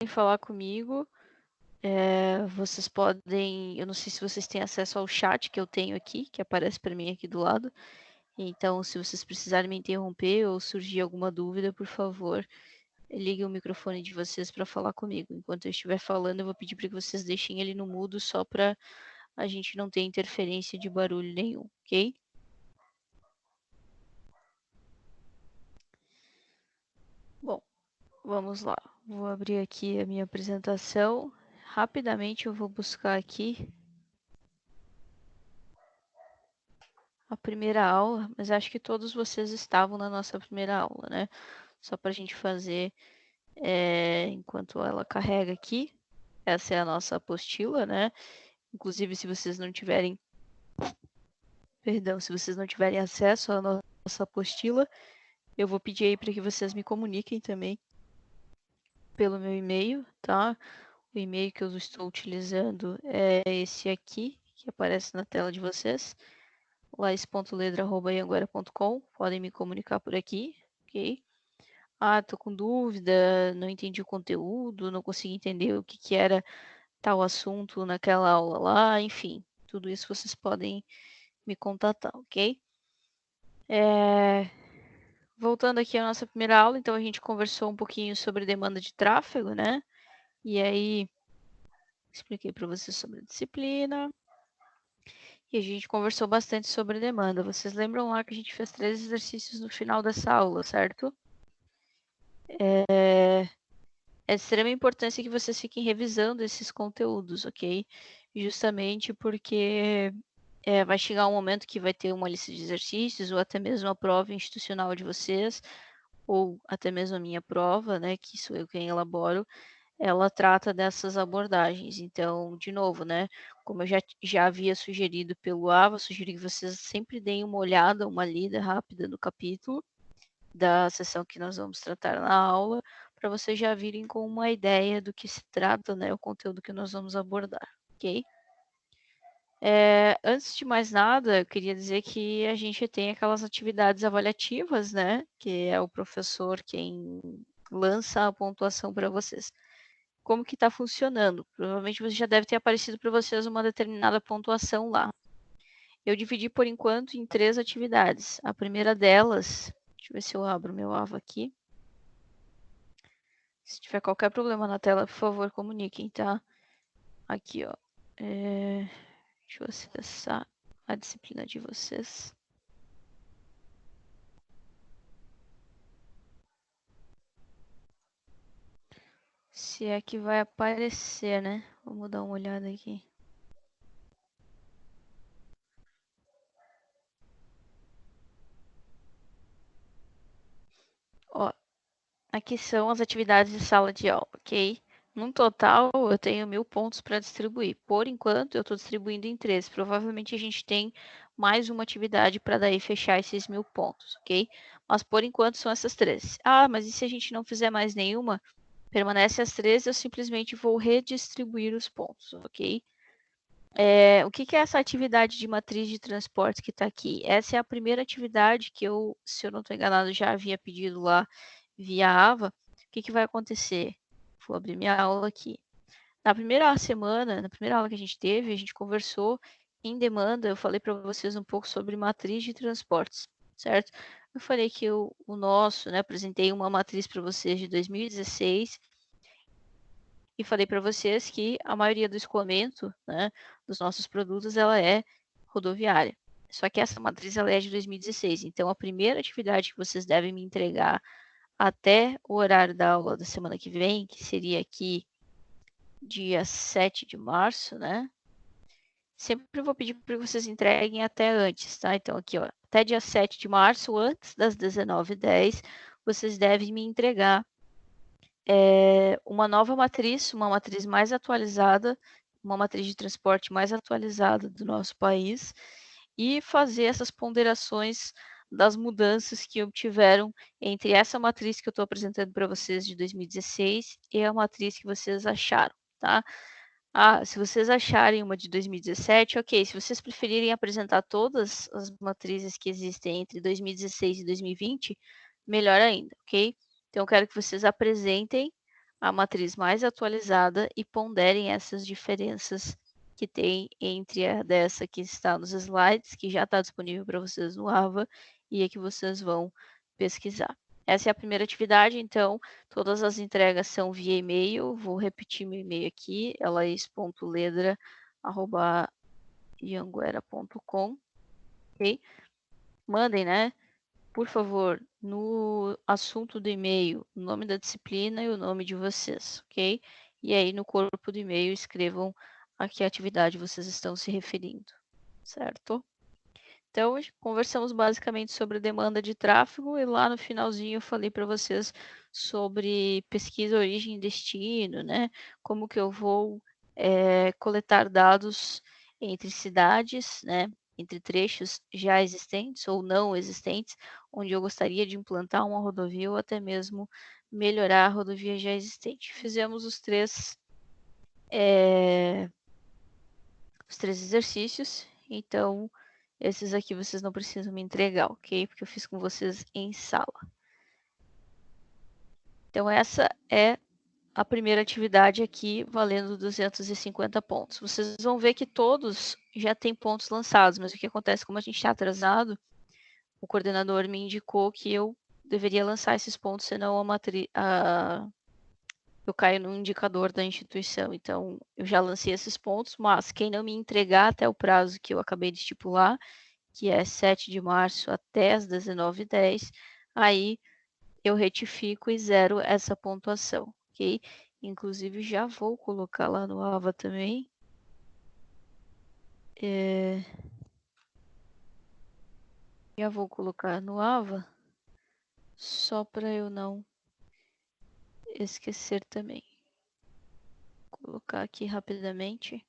falar comigo, vocês podem... Eu não sei se vocês têm acesso ao chat que eu tenho aqui, que aparece para mim aqui do lado. Então, se vocês precisarem me interromper ou surgir alguma dúvida, por favor, liguem o microfone de vocês para falar comigo. Enquanto eu estiver falando, eu vou pedir para que vocês deixem ele no mudo, só para a gente não ter interferência de barulho nenhum, ok? Bom, vamos lá. Vou abrir aqui a minha apresentação. Rapidamente eu vou buscar aqui a primeira aula, mas acho que todos vocês estavam na nossa primeira aula, né? Só para a gente fazer enquanto ela carrega aqui. Essa é a nossa apostila, né? Inclusive, se vocês não tiverem, perdão, se vocês não tiverem acesso à nossa apostila, eu vou pedir aí para que vocês me comuniquem também pelo meu e-mail, tá? O e-mail que eu estou utilizando é esse aqui, que aparece na tela de vocês, lais.ledra@anguera.com. Podem me comunicar por aqui, ok? Ah, tô com dúvida, não entendi o conteúdo, não consegui entender o que era tal assunto naquela aula lá, enfim, tudo isso vocês podem me contatar, ok? Voltando aqui à nossa primeira aula, então a gente conversou um pouquinho sobre demanda de tráfego, né? E aí, expliquei para vocês sobre a disciplina. E a gente conversou bastante sobre demanda. Vocês lembram lá que a gente fez 3 exercícios no final dessa aula, certo? É de extrema importância que vocês fiquem revisando esses conteúdos, ok? Justamente porque vai chegar um momento que vai ter uma lista de exercícios, ou até mesmo a prova institucional de vocês, ou até mesmo a minha prova, né, que sou eu quem elaboro, ela trata dessas abordagens. Então, de novo, né, como eu já havia sugerido pelo AVA, sugeri que vocês sempre deem uma olhada, uma lida rápida no capítulo da sessão que nós vamos tratar na aula, para vocês já virem com uma ideia do que se trata, né, o conteúdo que nós vamos abordar, ok? Antes de mais nada, eu queria dizer que a gente tem aquelas atividades avaliativas, né, que é o professor quem lança a pontuação para vocês. Como que está funcionando? Provavelmente você já deve ter aparecido para vocês uma determinada pontuação lá. Eu dividi por enquanto em 3 atividades. A primeira delas, deixa eu ver se eu abro meu AVA aqui. Se tiver qualquer problema na tela, por favor, comuniquem, tá? Aqui, ó. Deixa eu acessar a disciplina de vocês. Se é que vai aparecer, né? Vamos dar uma olhada aqui. Ó, aqui são as atividades de sala de aula, ok? No total, eu tenho 1000 pontos para distribuir. Por enquanto, eu estou distribuindo em 3. Provavelmente a gente tem mais uma atividade para daí fechar esses 1000 pontos, ok? Mas por enquanto são essas 3. Ah, mas e se a gente não fizer mais nenhuma? Permanece as 3, eu simplesmente vou redistribuir os pontos, ok? O que é essa atividade de matriz de transporte que está aqui? Essa é a primeira atividade que eu, se eu não estou enganado, já havia pedido lá via AVA. O que vai acontecer? Vou abrir minha aula aqui. Na primeira semana, na primeira aula que a gente teve, a gente conversou em demanda, eu falei para vocês um pouco sobre matriz de transportes, certo? Eu falei que o nosso, né, apresentei uma matriz para vocês de 2016 e falei para vocês que a maioria do escoamento, né, dos nossos produtos, ela é rodoviária. Só que essa matriz ela é de 2016, então a primeira atividade que vocês devem me entregar até o horário da aula da semana que vem, que seria aqui dia 7 de março, né? Sempre vou pedir para que vocês entreguem até antes, tá? Então aqui, ó, até dia 7 de março, antes das 19h10, vocês devem me entregar uma nova matriz, uma matriz mais atualizada, uma matriz de transporte mais atualizada do nosso país e fazer essas ponderações das mudanças que obtiveram entre essa matriz que eu estou apresentando para vocês de 2016 e a matriz que vocês acharam, tá? Ah, se vocês acharem uma de 2017, ok. Se vocês preferirem apresentar todas as matrizes que existem entre 2016 e 2020, melhor ainda, ok? Então, eu quero que vocês apresentem a matriz mais atualizada e ponderem essas diferenças que tem entre a dessa que está nos slides, que já está disponível para vocês no AVA, e a que vocês vão pesquisar. Essa é a primeira atividade, então todas as entregas são via e-mail. Vou repetir meu e-mail aqui, elais.ledra@ianguera.com, ok? Mandem, né? Por favor, no assunto do e-mail, o nome da disciplina e o nome de vocês, ok? E aí no corpo do e-mail escrevam a que atividade vocês estão se referindo, certo? Então, conversamos basicamente sobre demanda de tráfego e lá no finalzinho eu falei para vocês sobre pesquisa, origem e destino, né? Como que eu vou coletar dados entre cidades, né? Entre trechos já existentes ou não existentes, onde eu gostaria de implantar uma rodovia ou até mesmo melhorar a rodovia já existente. Fizemos os três exercícios, então esses aqui vocês não precisam me entregar, ok? Porque eu fiz com vocês em sala. Então essa é a primeira atividade aqui, valendo 250 pontos. Vocês vão ver que todos já têm pontos lançados, mas o que acontece, como a gente está atrasado, o coordenador me indicou que eu deveria lançar esses pontos, senão eu caio no indicador da instituição. Então, eu já lancei esses pontos, mas quem não me entregar até o prazo que eu acabei de estipular, que é 7 de março até as 19h10, aí eu retifico e zero essa pontuação, ok? Inclusive, já vou colocar lá no AVA também. Já vou colocar no AVA, só para eu não esquecer também. Vou colocar aqui rapidamente.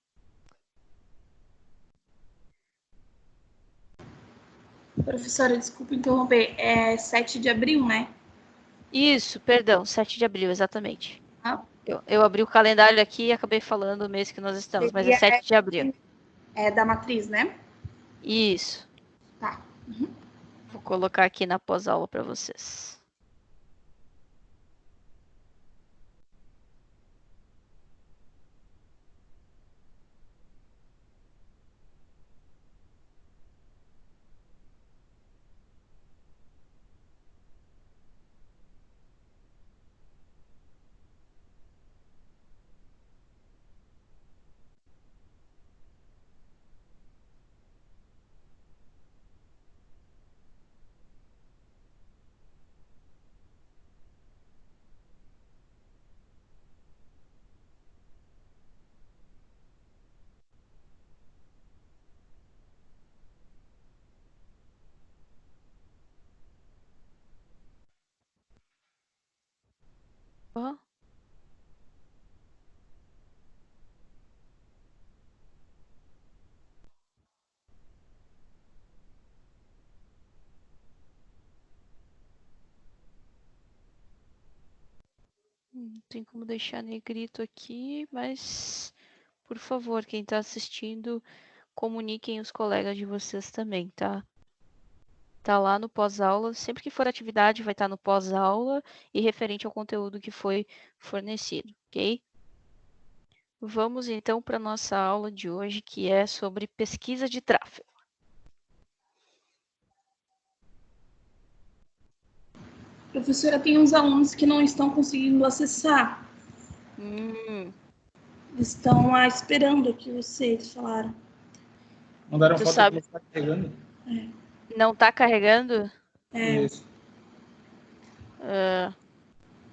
Professora, desculpa interromper, é 7 de abril, né? Isso, perdão, 7 de abril, exatamente. Ah, Eu abri o calendário aqui e acabei falando o mês que nós estamos, mas é 7 de abril. É da matriz, né? Isso. Tá. Vou colocar aqui na pós-aula para vocês. Ó. Não tem como deixar negrito aqui, mas por favor, quem está assistindo, comuniquem os colegas de vocês também, tá? Tá lá no pós-aula, sempre que for atividade vai estar no pós-aula e referente ao conteúdo que foi fornecido, ok? Vamos então para a nossa aula de hoje, que é sobre pesquisa de tráfego. Professora, tem uns alunos que não estão conseguindo acessar. Estão esperando que vocês falaram. Mandaram Tu foto sabe? que não está carregando. Não tá carregando? Isso.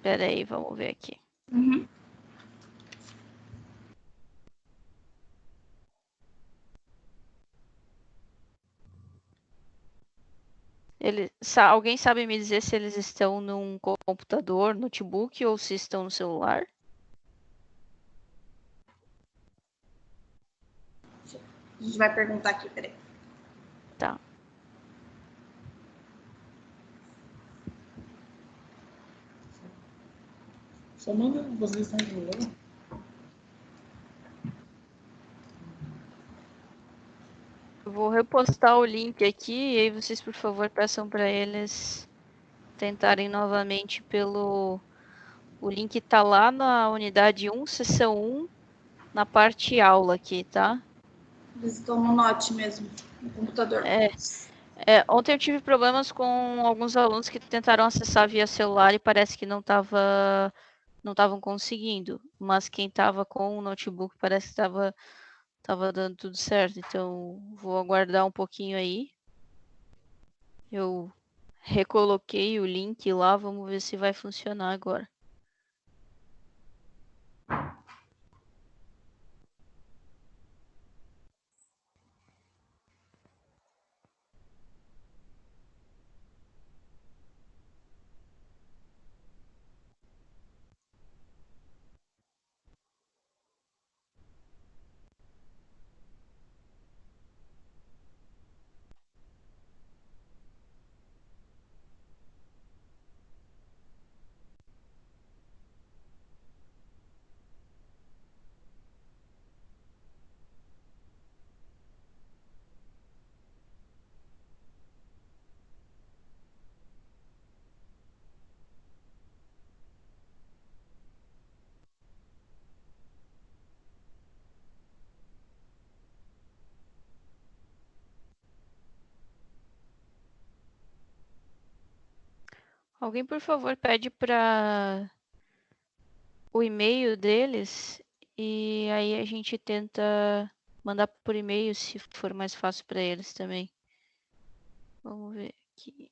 Pera aí, vamos ver aqui. Uhum. Alguém sabe me dizer se eles estão num computador, notebook ou se estão no celular? A gente vai perguntar aqui, peraí. Tá. Só manda vocês estão enrolando. Eu vou repostar o link aqui e aí vocês, por favor, peçam para eles tentarem novamente pelo O link tá lá na unidade 1, seção 1, na parte aula aqui, tá? Eles estão no Note mesmo, no computador. Ontem eu tive problemas com alguns alunos que tentaram acessar via celular e parece que não estavam conseguindo. Mas quem estava com o notebook parece que estava dando tudo certo. Então vou aguardar um pouquinho aí. Eu recoloquei o link lá, vamos ver se vai funcionar agora. Alguém, por favor, pede para o e-mail deles e aí a gente tenta mandar por e-mail se for mais fácil para eles também. Vamos ver aqui.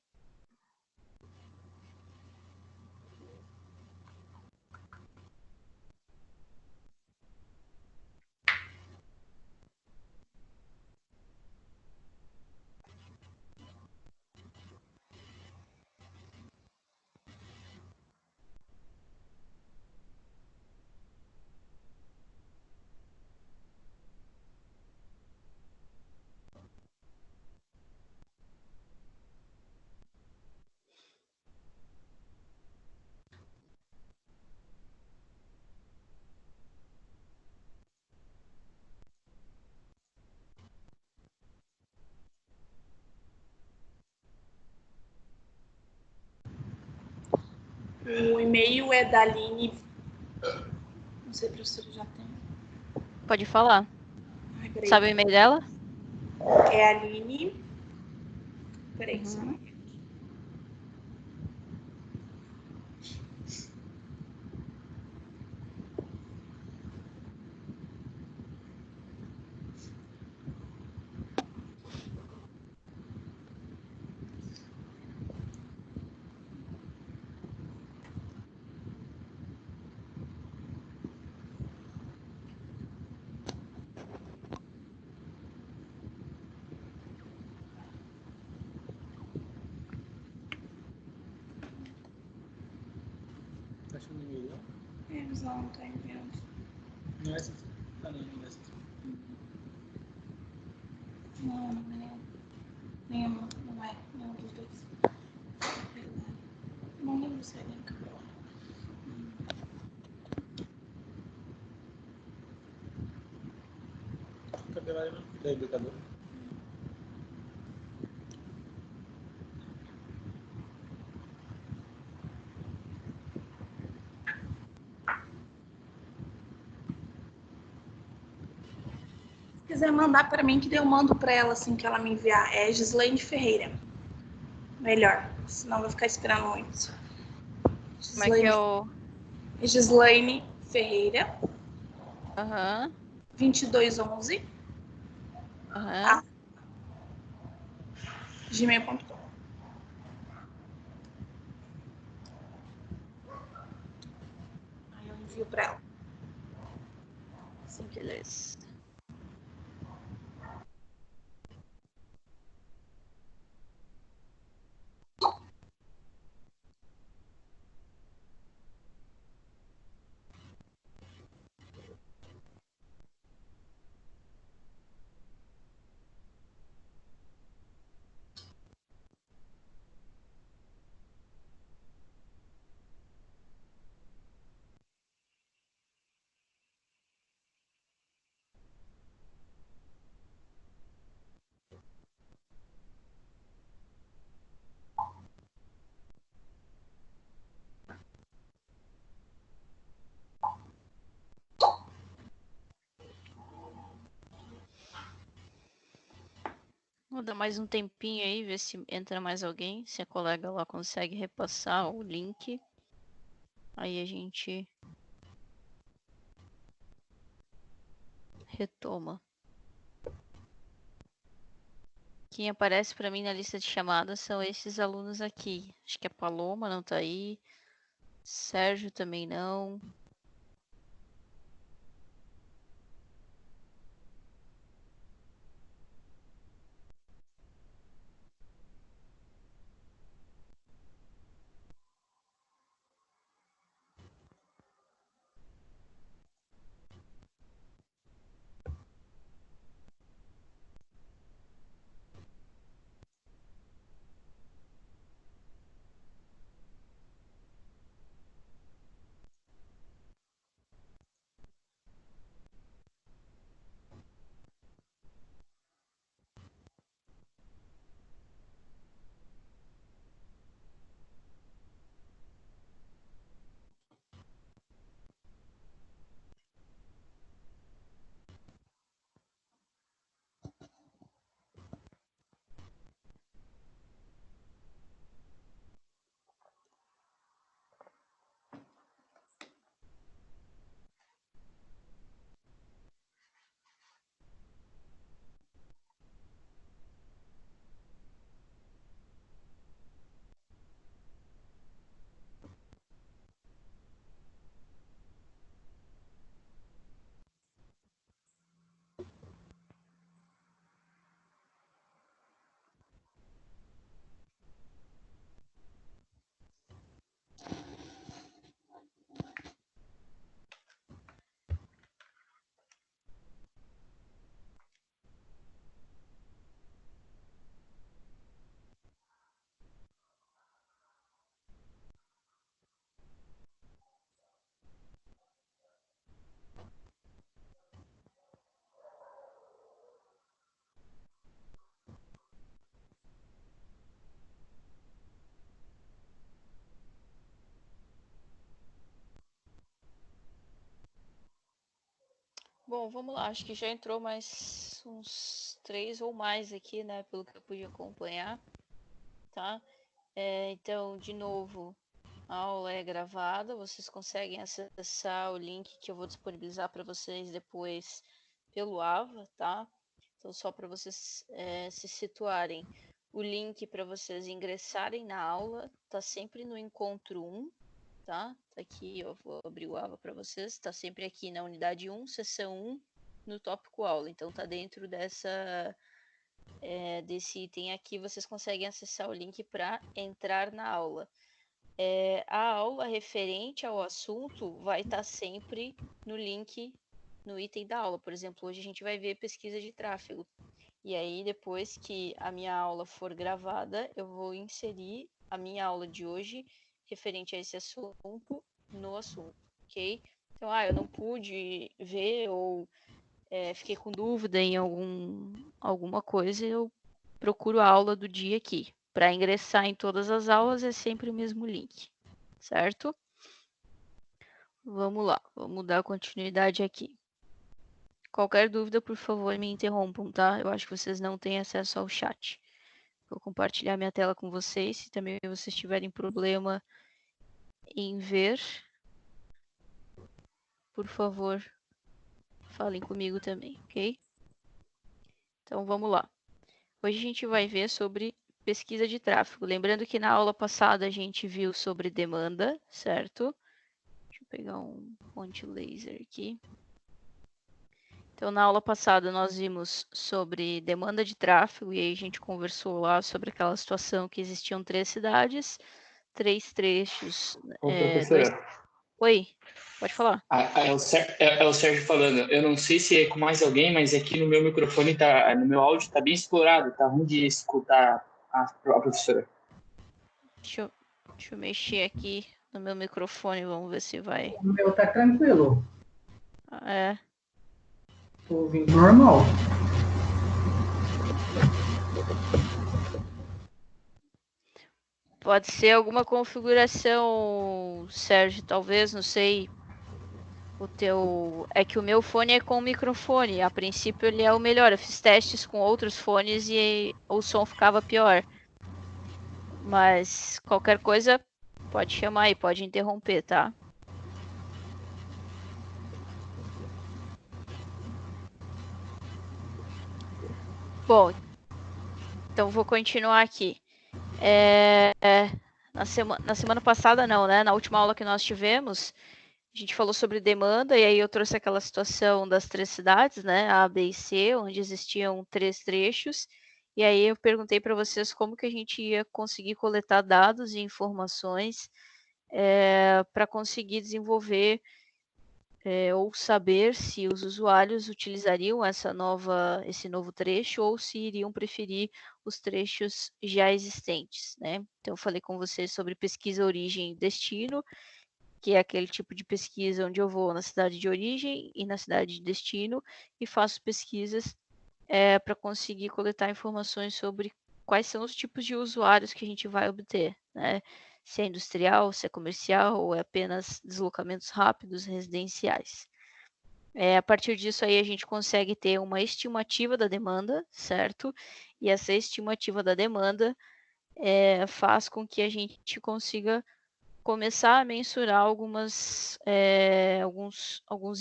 O e-mail é da Aline. Não sei, professora, já tem. Pode falar. Ai, peraí. Sabe o e-mail dela? É Aline. Peraí, só Uhum. Tá achando o e-mail lá? Eles não estão enviando. Não é essa? Ah, não é essa. Não, não é nenhum. Não é nenhum dos dois. Não lembro se é link. Cadê lá da educadora? Se quiser mandar para mim, que daí eu mando para ela assim que ela me enviar. É Gislaine Ferreira. Melhor, senão vai ficar esperando muito. Como é que é o... Gislaine Ferreira, Aham, 2211, aham. gmail.com. Aí eu envio para ela. Beleza. Vou dar mais um tempinho aí, ver se entra mais alguém, se a colega lá consegue repassar o link. Aí a gente retoma. Quem aparece para mim na lista de chamadas são esses alunos aqui. Acho que a Paloma não tá aí. Sérgio também não. Bom, vamos lá. Acho que já entrou mais uns 3 ou mais aqui, né? Pelo que eu pude acompanhar, tá? Então, de novo, a aula é gravada. Vocês conseguem acessar o link que eu vou disponibilizar para vocês depois pelo AVA, tá? Então, só para vocês se situarem. O link para vocês ingressarem na aula tá sempre no encontro 1, tá? Tá aqui, eu vou abrir o AVA para vocês. Tá sempre aqui na unidade 1, sessão 1, no tópico aula. Então, tá dentro desse item aqui. Vocês conseguem acessar o link para entrar na aula. A aula referente ao assunto vai estar sempre no link, no item da aula. Por exemplo, hoje a gente vai ver pesquisa de tráfego. E aí, depois que a minha aula for gravada, eu vou inserir a minha aula de hoje referente a esse assunto no assunto, ok? Então, eu não pude ver ou fiquei com dúvida em alguma coisa, eu procuro a aula do dia aqui. Para ingressar em todas as aulas é sempre o mesmo link, certo? Vamos lá, vamos dar continuidade aqui. Qualquer dúvida, por favor, me interrompam, tá? Eu acho que vocês não têm acesso ao chat. Vou compartilhar minha tela com vocês. Se também vocês tiverem problema em ver, por favor, falem comigo também, ok? Então vamos lá. Hoje a gente vai ver sobre pesquisa de tráfego. Lembrando que na aula passada a gente viu sobre demanda, certo? Deixa eu pegar um ponte laser aqui. Então, na aula passada, nós vimos sobre demanda de tráfego, e aí a gente conversou lá sobre aquela situação que existiam 3 cidades, 3 trechos. Ô, professora. Oi, pode falar. É o Sérgio falando. Eu não sei se é com mais alguém, mas aqui no meu microfone, no meu áudio, tá bem explorado, tá ruim de escutar a professora. Deixa eu mexer aqui no meu microfone, vamos ver se vai. O meu tá tranquilo. Tô ouvindo normal. Pode ser alguma configuração, Sérgio, talvez, não sei. É que o meu fone é com microfone. A princípio ele é o melhor. Eu fiz testes com outros fones e o som ficava pior. Mas qualquer coisa pode chamar aí, pode interromper, tá? Bom, então vou continuar aqui. Na semana passada não, né? Na última aula que nós tivemos, a gente falou sobre demanda, e aí eu trouxe aquela situação das 3 cidades, né? A, B e C, onde existiam 3 trechos. E aí eu perguntei para vocês como que a gente ia conseguir coletar dados e informações para conseguir desenvolver ou saber se os usuários utilizariam esse novo trecho ou se iriam preferir os trechos já existentes, né? Então eu falei com vocês sobre pesquisa origem e destino, que é aquele tipo de pesquisa onde eu vou na cidade de origem e na cidade de destino e faço pesquisas para conseguir coletar informações sobre quais são os tipos de usuários que a gente vai obter, né? Se é industrial, se é comercial ou é apenas deslocamentos rápidos residenciais. A partir disso aí a gente consegue ter uma estimativa da demanda, certo? E essa estimativa da demanda faz com que a gente consiga começar a mensurar alguns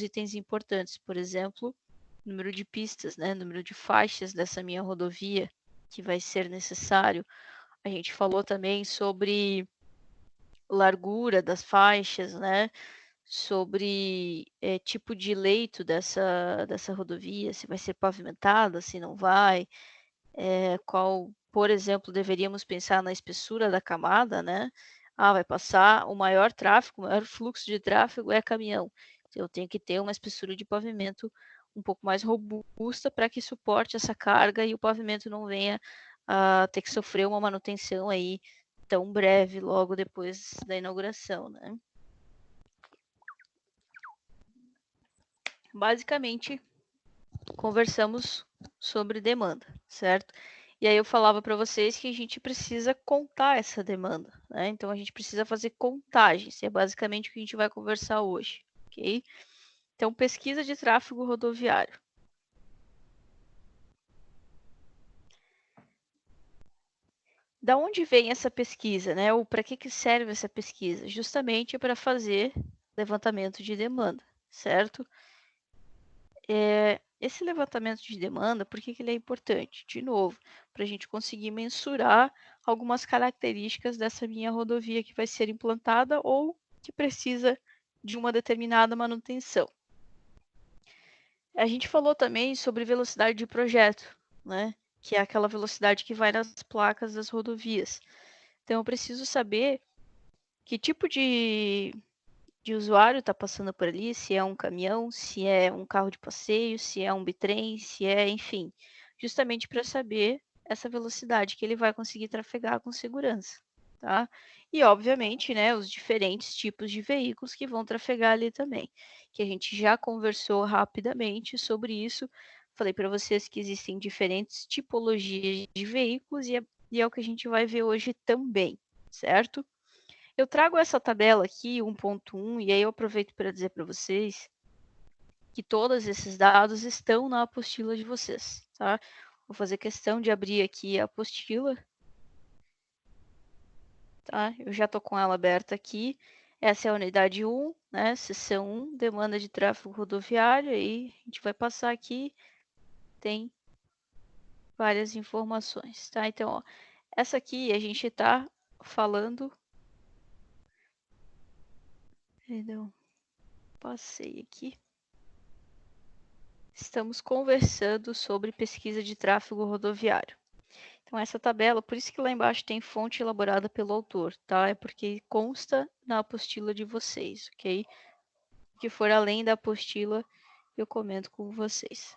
itens importantes, por exemplo, número de pistas, né? Número de faixas dessa minha rodovia que vai ser necessário. A gente falou também sobre largura das faixas, né? Sobre tipo de leito dessa rodovia, se vai ser pavimentada, se não vai, qual, por exemplo, deveríamos pensar na espessura da camada, né? Vai passar o maior tráfego, o maior fluxo de tráfego é caminhão. Então, eu tenho que ter uma espessura de pavimento um pouco mais robusta para que suporte essa carga e o pavimento não venha a ter que sofrer uma manutenção aí tão breve logo depois da inauguração, né? Basicamente, conversamos sobre demanda, certo? E aí eu falava para vocês que a gente precisa contar essa demanda, né? Então a gente precisa fazer contagens, é basicamente o que a gente vai conversar hoje, ok? Então, pesquisa de tráfego rodoviário. Da onde vem essa pesquisa, né? Ou para que serve essa pesquisa? Justamente para fazer levantamento de demanda, certo? Esse levantamento de demanda, por que ele é importante? De novo, para a gente conseguir mensurar algumas características dessa minha rodovia que vai ser implantada ou que precisa de uma determinada manutenção. A gente falou também sobre velocidade de projeto, né? Que é aquela velocidade que vai nas placas das rodovias. Então, eu preciso saber que tipo de usuário está passando por ali, se é um caminhão, se é um carro de passeio, se é um bitrem, se é, enfim, justamente para saber essa velocidade que ele vai conseguir trafegar com segurança, tá? E, obviamente, né, os diferentes tipos de veículos que vão trafegar ali também, que a gente já conversou rapidamente sobre isso. Falei para vocês que existem diferentes tipologias de veículos e é o que a gente vai ver hoje também, certo? Eu trago essa tabela aqui, 1.1, e aí eu aproveito para dizer para vocês que todos esses dados estão na apostila de vocês, tá? Vou fazer questão de abrir aqui a apostila, tá? Eu já estou com ela aberta aqui. Essa é a unidade 1, né? Seção 1, demanda de tráfego rodoviário, aí a gente vai passar aqui, tem várias informações, tá? Então, ó, essa aqui a gente está falando... Perdão, passei aqui. Estamos conversando sobre pesquisa de tráfego rodoviário. Então, essa tabela, por isso que lá embaixo tem fonte elaborada pelo autor, tá? É porque consta na apostila de vocês, ok? O que for além da apostila, eu comento com vocês.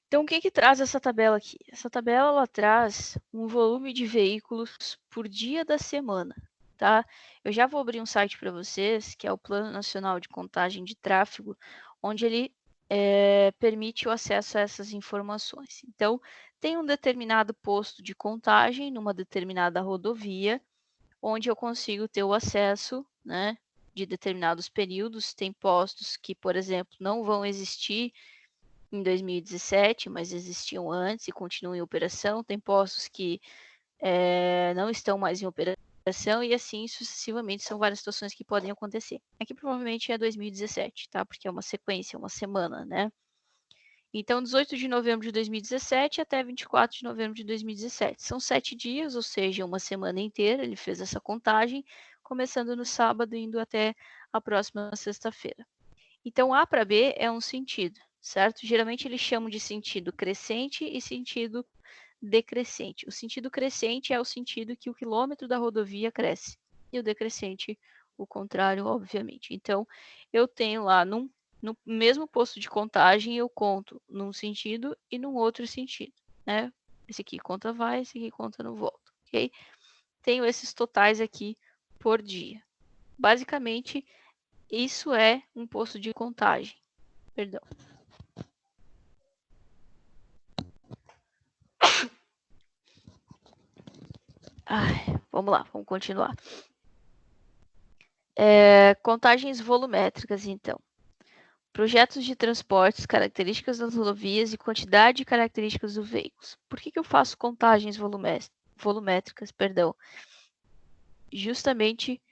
Então, o que traz essa tabela aqui? Essa tabela, ela traz um volume de veículos por dia da semana, tá? Eu já vou abrir um site para vocês, que é o Plano Nacional de Contagem de Tráfego, onde ele permite o acesso a essas informações. Então, tem um determinado posto de contagem numa determinada rodovia, onde eu consigo ter o acesso, né, de determinados períodos. Tem postos que, por exemplo, não vão existir em 2017, mas existiam antes e continuam em operação. Tem postos que não estão mais em operação e assim sucessivamente. São várias situações que podem acontecer. Aqui provavelmente é 2017, tá? Porque é uma sequência, uma semana, né? Então, 18 de novembro de 2017 até 24 de novembro de 2017. São 7 dias, ou seja, uma semana inteira. Ele fez essa contagem, começando no sábado, indo até a próxima sexta-feira. Então, A para B é um sentido, certo? Geralmente eles chamam de sentido crescente e sentido decrescente. O sentido crescente é o sentido que o quilômetro da rodovia cresce. E o decrescente, o contrário, obviamente. Então, eu tenho lá no mesmo posto de contagem, eu conto num sentido e num outro sentido, né? Esse aqui conta vai, esse aqui conta não volta, ok? Tenho esses totais aqui por dia. Basicamente, isso é um posto de contagem. Perdão. Vamos lá, vamos continuar. Contagens volumétricas, então. Projetos de transportes, características das rodovias e quantidade e características do veículo. Por que eu faço contagens volumétricas? Justamente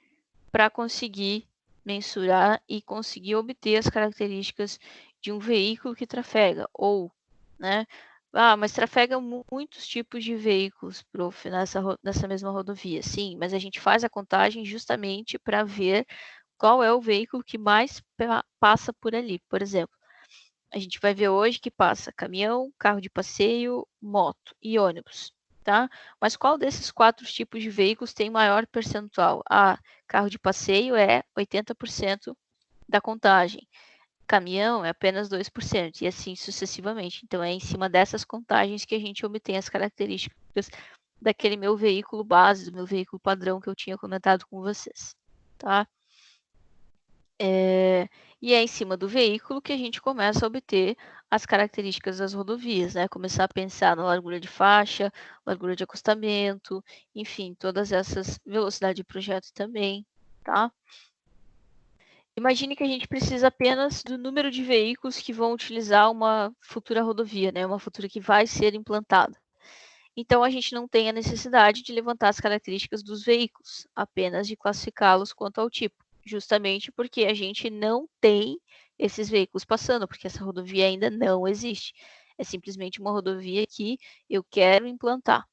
para conseguir mensurar e conseguir obter as características de um veículo que trafega, ou, né? Mas trafega muitos tipos de veículos, prof, nessa mesma rodovia. Sim, mas a gente faz a contagem justamente para ver qual é o veículo que mais passa por ali. Por exemplo, a gente vai ver hoje que passa caminhão, carro de passeio, moto e ônibus, tá? Mas qual desses 4 tipos de veículos tem maior percentual? Carro de passeio é 80% da contagem. Caminhão é apenas 2%, e assim sucessivamente. Então, é em cima dessas contagens que a gente obtém as características daquele meu veículo base, do meu veículo padrão que eu tinha comentado com vocês, tá? E é em cima do veículo que a gente começa a obter as características das rodovias, né? Começar a pensar na largura de faixa, largura de acostamento, enfim, todas essas, velocidade de projeto também, tá? Imagine que a gente precisa apenas do número de veículos que vão utilizar uma futura rodovia, né? Uma futura que vai ser implantada. Então, a gente não tem a necessidade de levantar as características dos veículos, apenas de classificá-los quanto ao tipo, justamente porque a gente não tem esses veículos passando, porque essa rodovia ainda não existe. É simplesmente uma rodovia que eu quero implantar,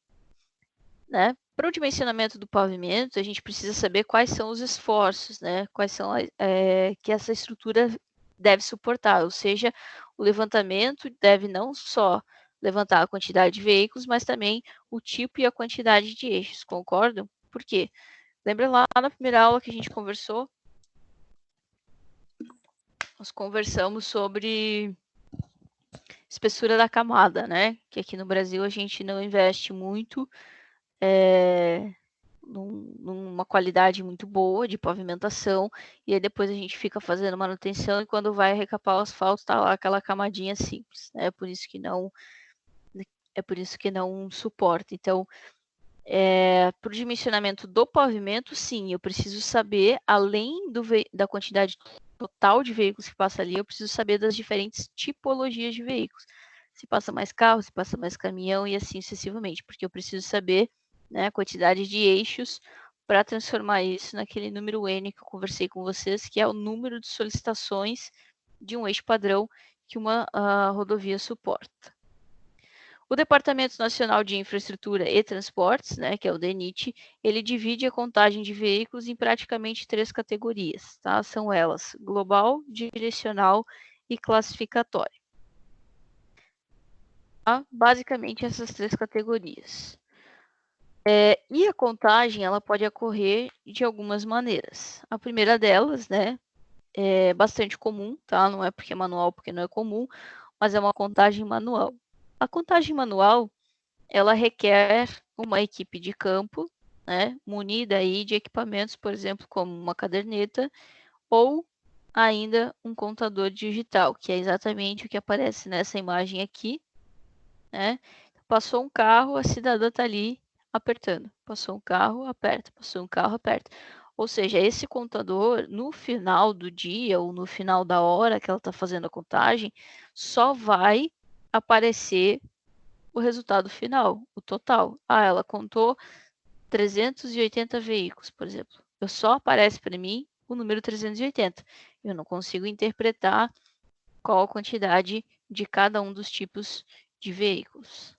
né? Para o dimensionamento do pavimento, a gente precisa saber quais são os esforços, né? Quais são que essa estrutura deve suportar, ou seja, o levantamento deve não só levantar a quantidade de veículos, mas também o tipo e a quantidade de eixos, concordam? Por quê? Lembra lá na primeira aula que a gente conversou? Nós conversamos sobre espessura da camada, né? Que aqui no Brasil a gente não investe muito numa qualidade muito boa de pavimentação, e aí depois a gente fica fazendo manutenção e quando vai recapar o asfalto tá lá aquela camadinha simples, né? É por isso que não suporta. Então, para o dimensionamento do pavimento, sim, eu preciso saber, além da quantidade total de veículos que passa ali, eu preciso saber das diferentes tipologias de veículos. Se passa mais carro, se passa mais caminhão e assim sucessivamente, porque eu preciso saber, né, a quantidade de eixos para transformar isso naquele número N que eu conversei com vocês, que é o número de solicitações de um eixo padrão que uma rodovia suporta. O Departamento Nacional de Infraestrutura e Transportes, né, que é o DENIT, ele divide a contagem de veículos em praticamente 3 categorias, tá? São elas: global, direcional e classificatório. Tá? Basicamente essas 3 categorias. E a contagem, ela pode ocorrer de algumas maneiras. A primeira delas, né, é bastante comum, tá? Não é porque é manual, porque não é comum, mas é uma contagem manual. A contagem manual, ela requer uma equipe de campo, né, munida aí de equipamentos, por exemplo, como uma caderneta ou ainda um contador digital, que é exatamente o que aparece nessa imagem aqui, né? Passou um carro, a cidadã está ali apertando. Passou um carro, aperta. Passou um carro, aperta. Ou seja, esse contador, no final do dia ou no final da hora que ela está fazendo a contagem, só vai aparecer o resultado final, o total. Ah, ela contou 380 veículos, por exemplo. Só aparece para mim o número 380. Eu não consigo interpretar qual a quantidade de cada um dos tipos de veículos.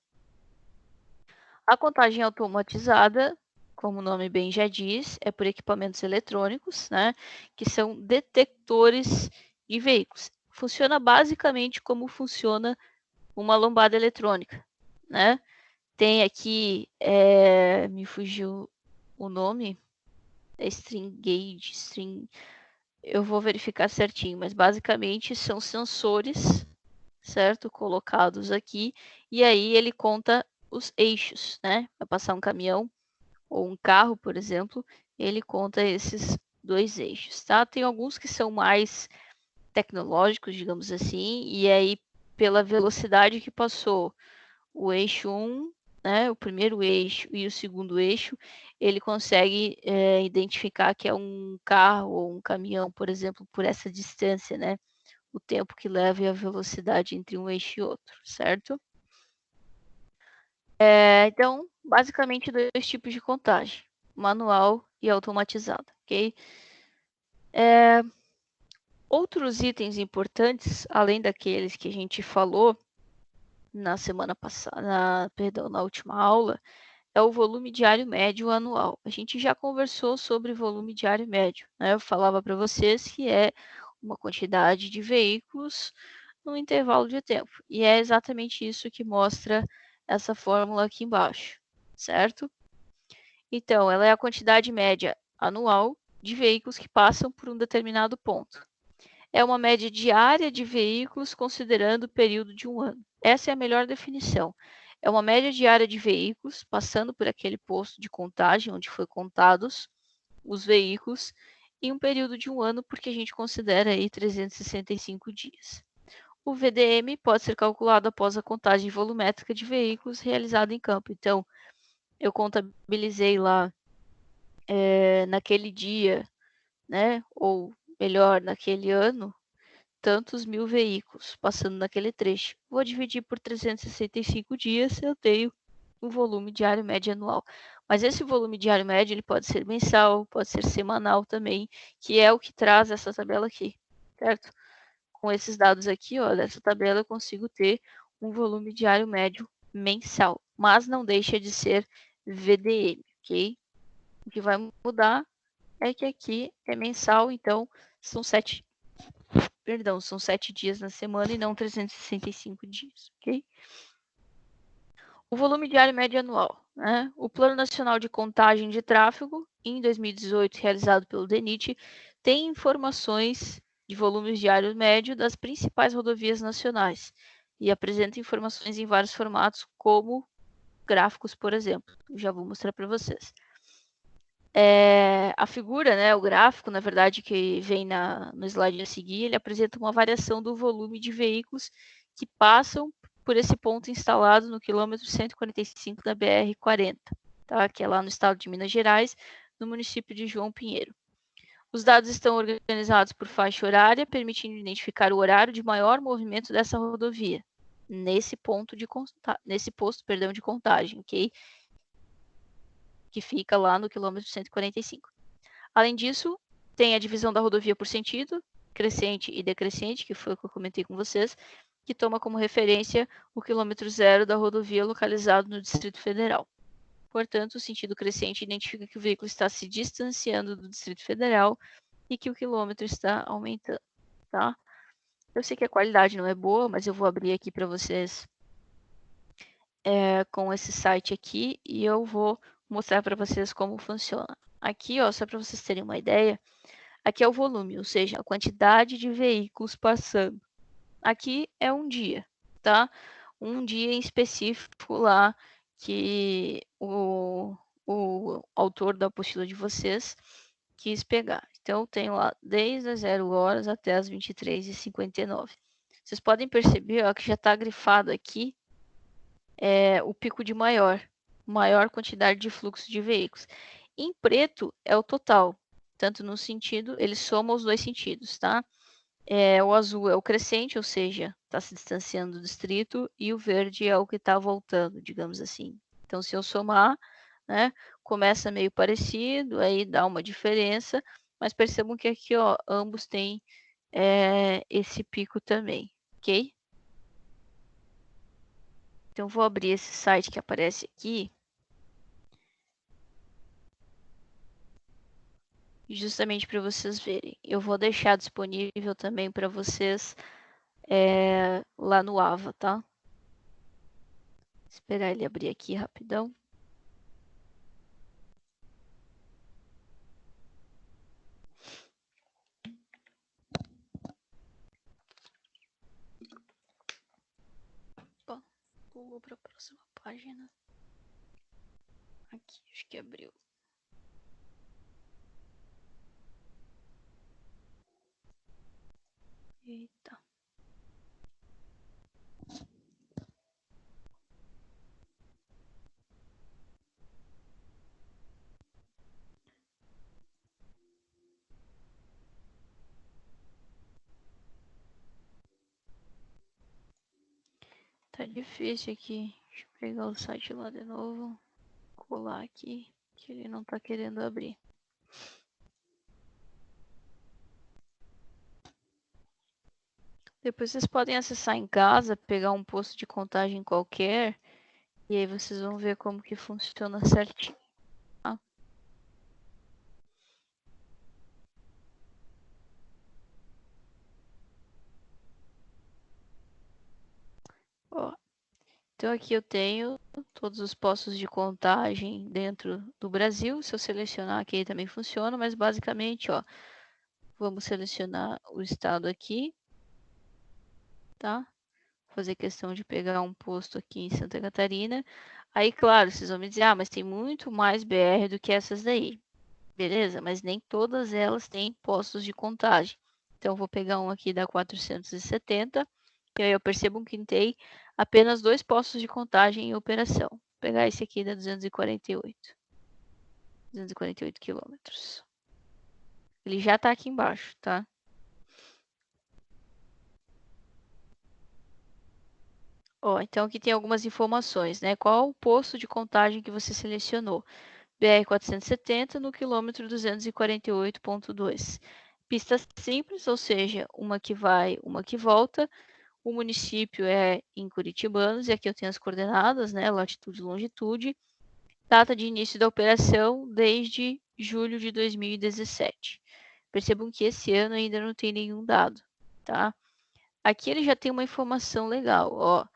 A contagem automatizada, como o nome bem já diz, é por equipamentos eletrônicos, né, que são detectores de veículos. Funciona basicamente como funciona uma lombada eletrônica, né? Tem aqui, me fugiu o nome, é string gauge, eu vou verificar certinho, mas basicamente são sensores, certo? Colocados aqui, e aí ele conta os eixos, né? Vai passar um caminhão ou um carro, por exemplo, ele conta esses 2 eixos, tá? Tem alguns que são mais tecnológicos, digamos assim, e aí pela velocidade que passou o eixo 1, né, o primeiro eixo e o segundo eixo, ele consegue identificar que é um carro ou um caminhão, por exemplo, por essa distância, né? O tempo que leva e a velocidade entre um eixo e outro, certo? Então, basicamente 2 tipos de contagem, manual e automatizada, ok? Outros itens importantes, além daqueles que a gente falou na semana passada, na última aula, é o volume diário médio anual. A gente já conversou sobre volume diário médio, né? Eu falava para vocês que é uma quantidade de veículos num intervalo de tempo. E é exatamente isso que mostra essa fórmula aqui embaixo, certo? Então, ela é a quantidade média anual de veículos que passam por um determinado ponto. É uma média diária de veículos considerando o período de um ano. Essa é a melhor definição. É uma média diária de veículos passando por aquele posto de contagem onde foi contados os veículos em um período de um ano, porque a gente considera aí 365 dias. O VDM pode ser calculado após a contagem volumétrica de veículos realizada em campo. Então, eu contabilizei lá naquele dia, né, ou melhor, naquele ano, tantos mil veículos passando naquele trecho. Vou dividir por 365 dias, eu tenho um volume diário médio anual. Mas esse volume diário médio ele pode ser mensal, pode ser semanal também, que é o que traz essa tabela aqui, certo? Com esses dados aqui, ó, dessa tabela eu consigo ter um volume diário médio mensal, mas não deixa de ser VDM, ok? O que vai mudar é que aqui é mensal, então são 7 dias na semana e não 365 dias, ok? O volume diário médio anual, né? O Plano Nacional de Contagem de Tráfego, em 2018, realizado pelo DENIT, tem informações de volumes diários médio das principais rodovias nacionais e apresenta informações em vários formatos, como gráficos, por exemplo. Já vou mostrar para vocês. A figura, né, o gráfico, na verdade, que vem no slide a seguir, ele apresenta uma variação do volume de veículos que passam por esse ponto instalado no quilômetro 145 da BR-40, tá? Que é lá no estado de Minas Gerais, no município de João Pinheiro. Os dados estão organizados por faixa horária, permitindo identificar o horário de maior movimento dessa rodovia, nesse posto de contagem, ok? Que fica lá no quilômetro 145. Além disso, tem a divisão da rodovia por sentido, crescente e decrescente, que foi o que eu comentei com vocês, que toma como referência o quilômetro zero da rodovia localizado no Distrito Federal. Portanto, o sentido crescente identifica que o veículo está se distanciando do Distrito Federal e que o quilômetro está aumentando, tá? Eu sei que a qualidade não é boa, mas eu vou abrir aqui para vocês com esse site aqui e eu vou mostrar para vocês como funciona. Aqui, ó, só para vocês terem uma ideia, aqui é o volume, ou seja, a quantidade de veículos passando. Aqui é um dia, tá? Um dia em específico lá que o autor da apostila de vocês quis pegar. Então, tem lá desde as 0 horas até as 23h59. Vocês podem perceber ó, que já está grifado aqui o pico de maior quantidade de fluxo de veículos. Em preto é o total, tanto no sentido, ele soma os dois sentidos, tá? O azul é o crescente, ou seja, está se distanciando do distrito, e o verde é o que está voltando, digamos assim. Então, se eu somar, né, começa meio parecido, aí dá uma diferença, mas percebam que aqui, ó, ambos têm esse pico também, ok? Então, vou abrir esse site que aparece aqui, justamente para vocês verem. Eu vou deixar disponível também para vocês lá no AVA, tá? Esperar ele abrir aqui rapidão. Bom, pulou para a próxima página. Aqui, acho que abriu. Eita. Tá difícil aqui. Deixa eu pegar o site lá de novo. Colar aqui, que ele não tá querendo abrir. Depois vocês podem acessar em casa, pegar um posto de contagem qualquer, e aí vocês vão ver como que funciona certinho. Tá? Ó, então aqui eu tenho todos os postos de contagem dentro do Brasil. Se eu selecionar aqui também funciona, mas basicamente, ó, vamos selecionar o estado aqui, tá? Fazer questão de pegar um posto aqui em Santa Catarina. Aí, claro, vocês vão me dizer, mas tem muito mais BR do que essas daí. Beleza, mas nem todas elas têm postos de contagem. Então, vou pegar um aqui da 470, e aí eu percebo que tem apenas 2 postos de contagem em operação. Vou pegar esse aqui da 248. 248 quilômetros. Ele já está aqui embaixo, tá? Ó, então aqui tem algumas informações, né? Qual o posto de contagem que você selecionou? BR-470 no quilômetro 248,2. Pista simples, ou seja, uma que vai, uma que volta. O município é em Curitibanos, e aqui eu tenho as coordenadas, né? Latitude e longitude. Data de início da operação desde julho de 2017. Percebam que esse ano ainda não tem nenhum dado, tá? Aqui ele já tem uma informação legal, ó.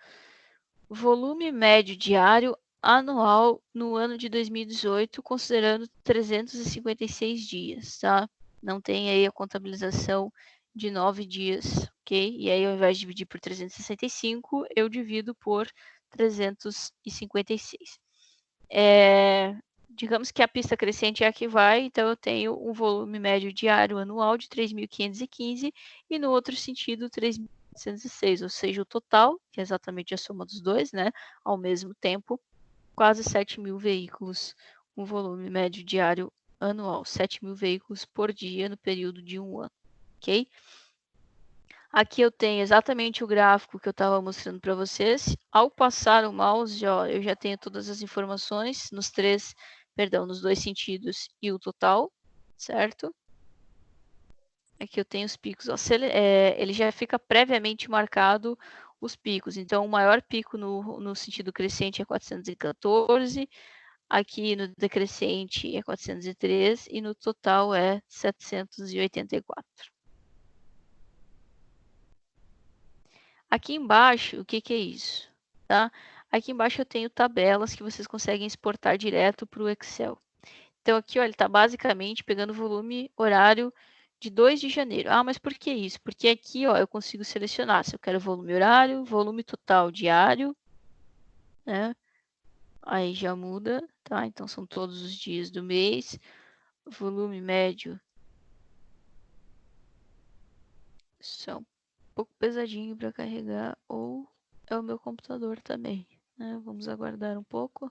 Volume médio diário anual no ano de 2018, considerando 356 dias, tá? Não tem aí a contabilização de 9 dias, ok? E aí, ao invés de dividir por 365, eu divido por 356. Digamos que a pista crescente é a que vai, então eu tenho um volume médio diário anual de 3.515 e no outro sentido 3.706, ou seja, o total, que é exatamente a soma dos dois, né, ao mesmo tempo, quase 7.000 veículos, um volume médio diário anual, 7.000 veículos por dia no período de um ano, ok? Aqui eu tenho exatamente o gráfico que eu estava mostrando para vocês. Ao passar o mouse, ó, eu já tenho todas as informações nos dois sentidos e o total, certo? Aqui eu tenho os picos. Ó, ele já fica previamente marcado os picos. Então, o maior pico no sentido crescente é 414, aqui no decrescente é 403 e no total é 784. Aqui embaixo, o que é isso? Tá? Aqui embaixo eu tenho tabelas que vocês conseguem exportar direto para o Excel. Então aqui, ó, ele está basicamente pegando o volume horário de 2 de janeiro. Ah, mas por que isso? Porque aqui, ó, eu consigo selecionar se eu quero volume horário, volume total diário, né? Aí já muda, tá? Então são todos os dias do mês. Volume médio são um pouco pesadinho para carregar, ou é o meu computador também, né? Vamos aguardar um pouco.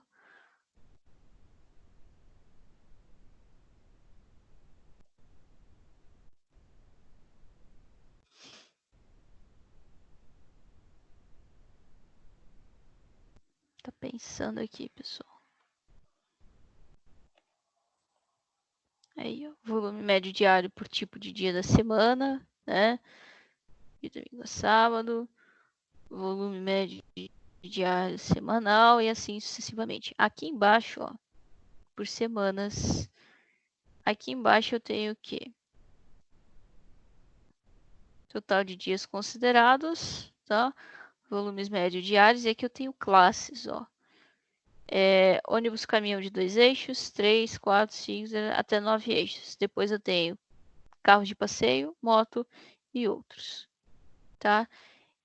pensando aqui, pessoal. Aí, ó, volume médio diário por tipo de dia da semana, né? De domingo a sábado. Volume médio diário semanal e assim sucessivamente. Aqui embaixo, ó, por semanas. Aqui embaixo eu tenho o quê? Total de dias considerados, tá? Volumes médios diários. E aqui eu tenho classes, ó. Ônibus caminhão de 2 eixos, 3, 4, 5, até 9 eixos. Depois eu tenho carro de passeio, moto e outros, tá?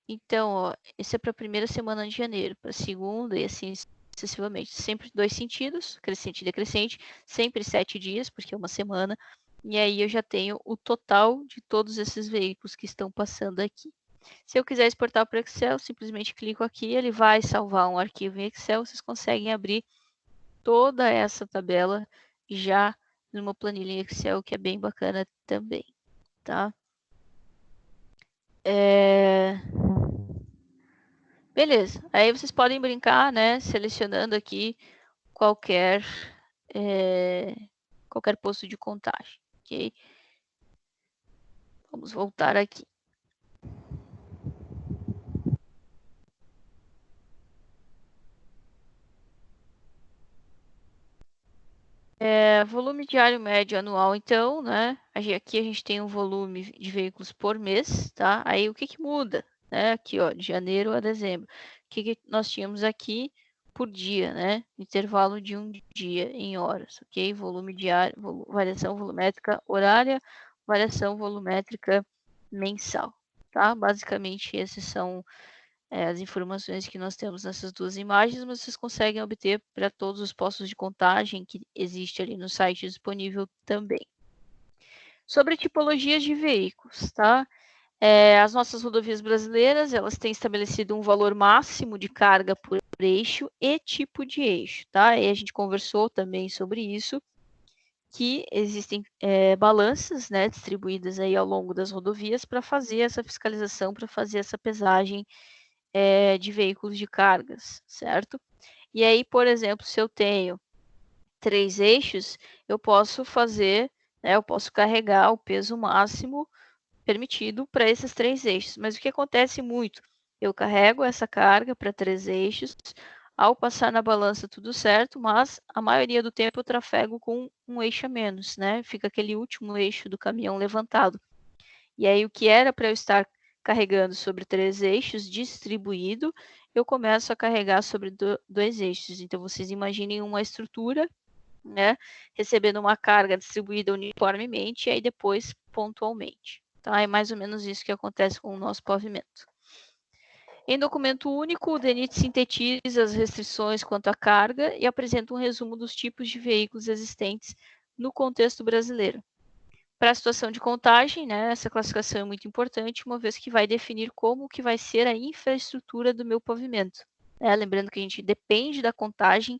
Então, ó, esse é para a primeira semana de janeiro, para a segunda e assim sucessivamente. Sempre 2 sentidos, crescente e decrescente, sempre 7 dias, porque é uma semana. E aí eu já tenho o total de todos esses veículos que estão passando aqui. Se eu quiser exportar para o Excel, simplesmente clico aqui, ele vai salvar um arquivo em Excel, vocês conseguem abrir toda essa tabela já numa planilha em Excel, que é bem bacana também, tá? Beleza, aí vocês podem brincar, né, selecionando aqui qualquer posto de contagem, ok? Vamos voltar aqui. Volume diário médio anual, então, né? Aqui a gente tem um volume de veículos por mês, tá? Aí o que que muda, né? Aqui, ó, de janeiro a dezembro. O que nós tínhamos aqui por dia, né? Intervalo de um dia em horas, ok? Volume diário, variação volumétrica horária, variação volumétrica mensal, tá? Basicamente, esses são as informações que nós temos nessas duas imagens, mas vocês conseguem obter para todos os postos de contagem que existe ali no site disponível também. Sobre tipologias de veículos, tá? As nossas rodovias brasileiras, elas têm estabelecido um valor máximo de carga por eixo e tipo de eixo, tá? E a gente conversou também sobre isso, que existem balanças, né, distribuídas aí ao longo das rodovias para fazer essa fiscalização, para fazer essa pesagem de veículos de cargas, certo? E aí, por exemplo, se eu tenho 3 eixos, eu posso fazer, né, eu posso carregar o peso máximo permitido para esses 3 eixos. Mas o que acontece muito? Eu carrego essa carga para 3 eixos, ao passar na balança tudo certo, mas a maioria do tempo eu trafego com um eixo a menos, né? Fica aquele último eixo do caminhão levantado. E aí o que era para eu estar carregando sobre 3 eixos distribuído, eu começo a carregar sobre 2 eixos. Então vocês imaginem uma estrutura, né, recebendo uma carga distribuída uniformemente e aí depois pontualmente. Tá? É mais ou menos isso que acontece com o nosso pavimento. Em documento único, o DENIT sintetiza as restrições quanto à carga e apresenta um resumo dos tipos de veículos existentes no contexto brasileiro. Para a situação de contagem, né, essa classificação é muito importante, uma vez que vai definir como que vai ser a infraestrutura do meu pavimento. Lembrando que a gente depende da contagem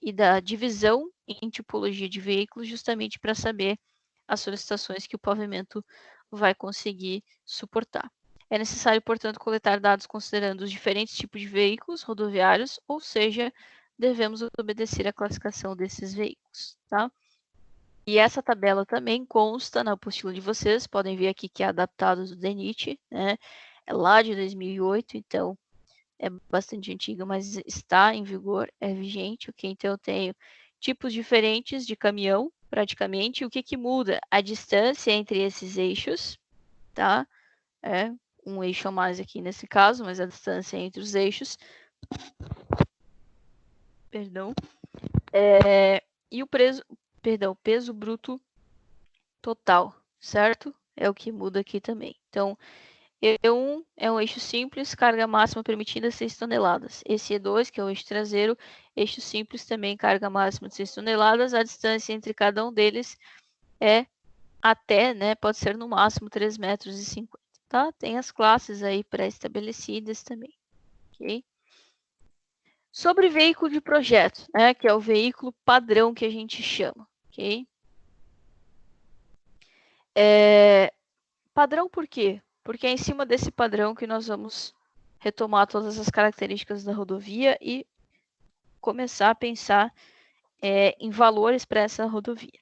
e da divisão em tipologia de veículos, justamente para saber as solicitações que o pavimento vai conseguir suportar. É necessário, portanto, coletar dados considerando os diferentes tipos de veículos rodoviários, ou seja, devemos obedecer à classificação desses veículos, tá? E essa tabela também consta na apostila de vocês, podem ver aqui que é adaptado do DENIT, né? É lá de 2008, então é bastante antiga, mas está em vigor, é vigente, ok? Então eu tenho tipos diferentes de caminhão, praticamente. O que que muda? A distância entre esses eixos, tá? Um eixo a mais aqui nesse caso, mas a distância entre os eixos. Perdão. E o peso bruto total, certo? É o que muda aqui também. Então, E1 é um eixo simples, carga máxima permitida 6 toneladas. Esse E2, que é o eixo traseiro, eixo simples também, carga máxima de 6 toneladas. A distância entre cada um deles é até, né, pode ser no máximo 3,50 metros, tá? Tem as classes aí pré-estabelecidas também, ok? Sobre veículo de projeto, né, que é o veículo padrão que a gente chama, ok? Padrão por quê? Porque é em cima desse padrão que nós vamos retomar todas as características da rodovia e começar a pensar em valores para essa rodovia.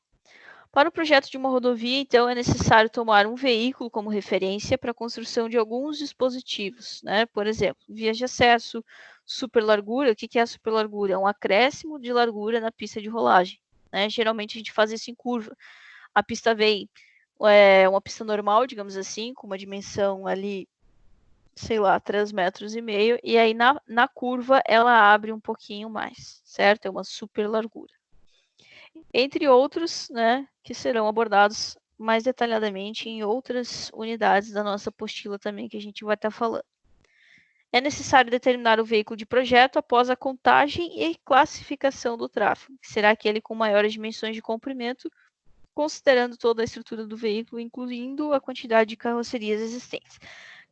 Para o projeto de uma rodovia, então, é necessário tomar um veículo como referência para a construção de alguns dispositivos, né? Por exemplo, vias de acesso, superlargura. O que é a superlargura? É um acréscimo de largura na pista de rolagem, né? Geralmente a gente faz isso em curva. A pista vem uma pista normal, digamos assim, com uma dimensão ali, sei lá, 3,5 metros, e aí na curva ela abre um pouquinho mais, certo? É uma superlargura. Entre outros, né, que serão abordados mais detalhadamente em outras unidades da nossa apostila também, que a gente vai estar falando. É necessário determinar o veículo de projeto após a contagem e classificação do tráfego, que será aquele com maiores dimensões de comprimento, considerando toda a estrutura do veículo, incluindo a quantidade de carrocerias existentes.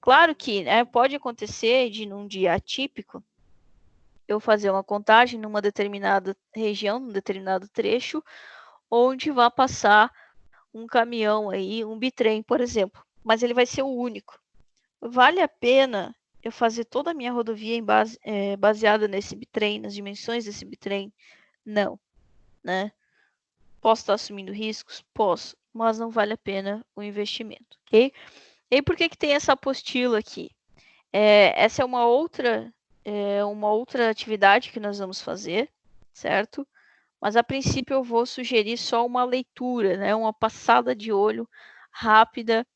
Claro que, né, pode acontecer de, num dia atípico, eu fazer uma contagem numa determinada região, num determinado trecho, onde vai passar um caminhão aí, um bitrem, por exemplo, mas ele vai ser o único. Vale a pena eu fazer toda a minha rodovia baseada nesse bitrem, nas dimensões desse bitrem? Não, né? Posso estar assumindo riscos? Posso, mas não vale a pena o investimento, ok? E por que tem essa apostila aqui? Essa é uma outra atividade que nós vamos fazer, certo? Mas a princípio eu vou sugerir só uma leitura, né? Uma passada de olho rápida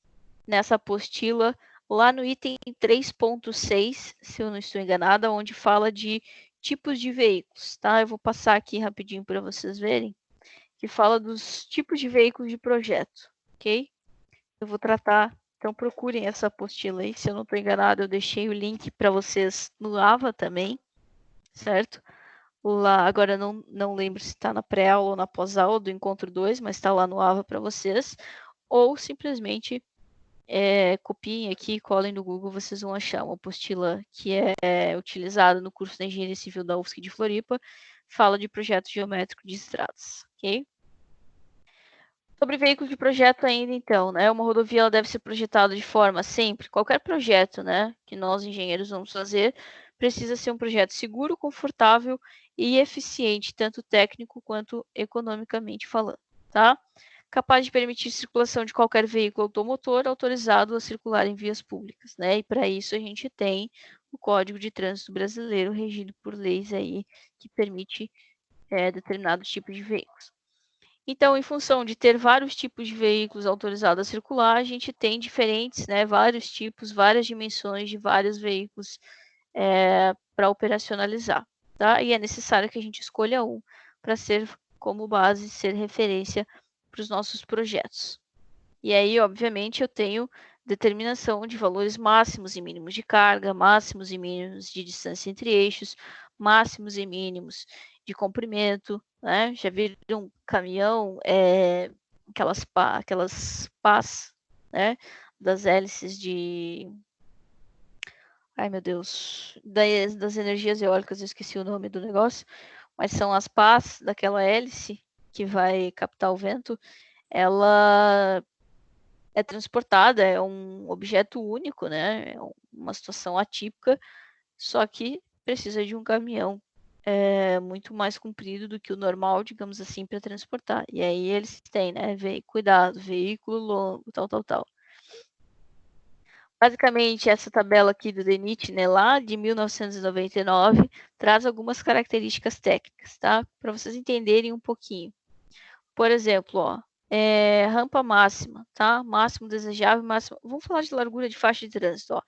nessa apostila, lá no item 3.6, se eu não estou enganada, onde fala de tipos de veículos, tá? Eu vou passar aqui rapidinho para vocês verem, que fala dos tipos de veículos de projeto, ok? Eu vou tratar, então procurem essa apostila aí, se eu não estou enganada, eu deixei o link para vocês no AVA também, certo? Lá, agora não lembro se está na pré-aula ou na pós-aula do Encontro 2, mas está lá no AVA para vocês, ou simplesmente copiem aqui e colhem no Google, vocês vão achar uma apostila que é utilizada no curso de Engenharia Civil da UFSC de Floripa, fala de projeto geométrico de estradas, ok? Sobre veículo de projeto ainda, então, né? Uma rodovia ela deve ser projetada de forma sempre, qualquer projeto, né, que nós engenheiros vamos fazer, precisa ser um projeto seguro, confortável e eficiente, tanto técnico quanto economicamente falando, tá? Capaz de permitir circulação de qualquer veículo automotor autorizado a circular em vias públicas, né? E para isso a gente tem o Código de Trânsito Brasileiro, regido por leis aí que permite determinados tipos de veículos. Então, em função de ter vários tipos de veículos autorizados a circular, a gente tem diferentes, né, vários tipos, várias dimensões de vários veículos para operacionalizar, tá? E é necessário que a gente escolha um para ser como base, ser referência para os nossos projetos. E aí, obviamente, eu tenho determinação de valores máximos e mínimos de carga, máximos e mínimos de distância entre eixos, máximos e mínimos de comprimento, né? Já viram um caminhão, aquelas pás, né? Das hélices de... Ai, meu Deus, das energias eólicas, eu esqueci o nome do negócio, mas são as pás daquela hélice que vai captar o vento, ela é transportada, é um objeto único, né? É uma situação atípica, só que precisa de um caminhão muito mais comprido do que o normal, digamos assim, para transportar. E aí eles têm, né? Cuidado, veículo longo, tal. Basicamente, essa tabela aqui do DENIT, né, lá de 1999, traz algumas características técnicas, tá? Para vocês entenderem um pouquinho. Por exemplo, ó, rampa máxima, tá? Máximo desejável, máximo... Vamos falar de largura de faixa de trânsito, ó.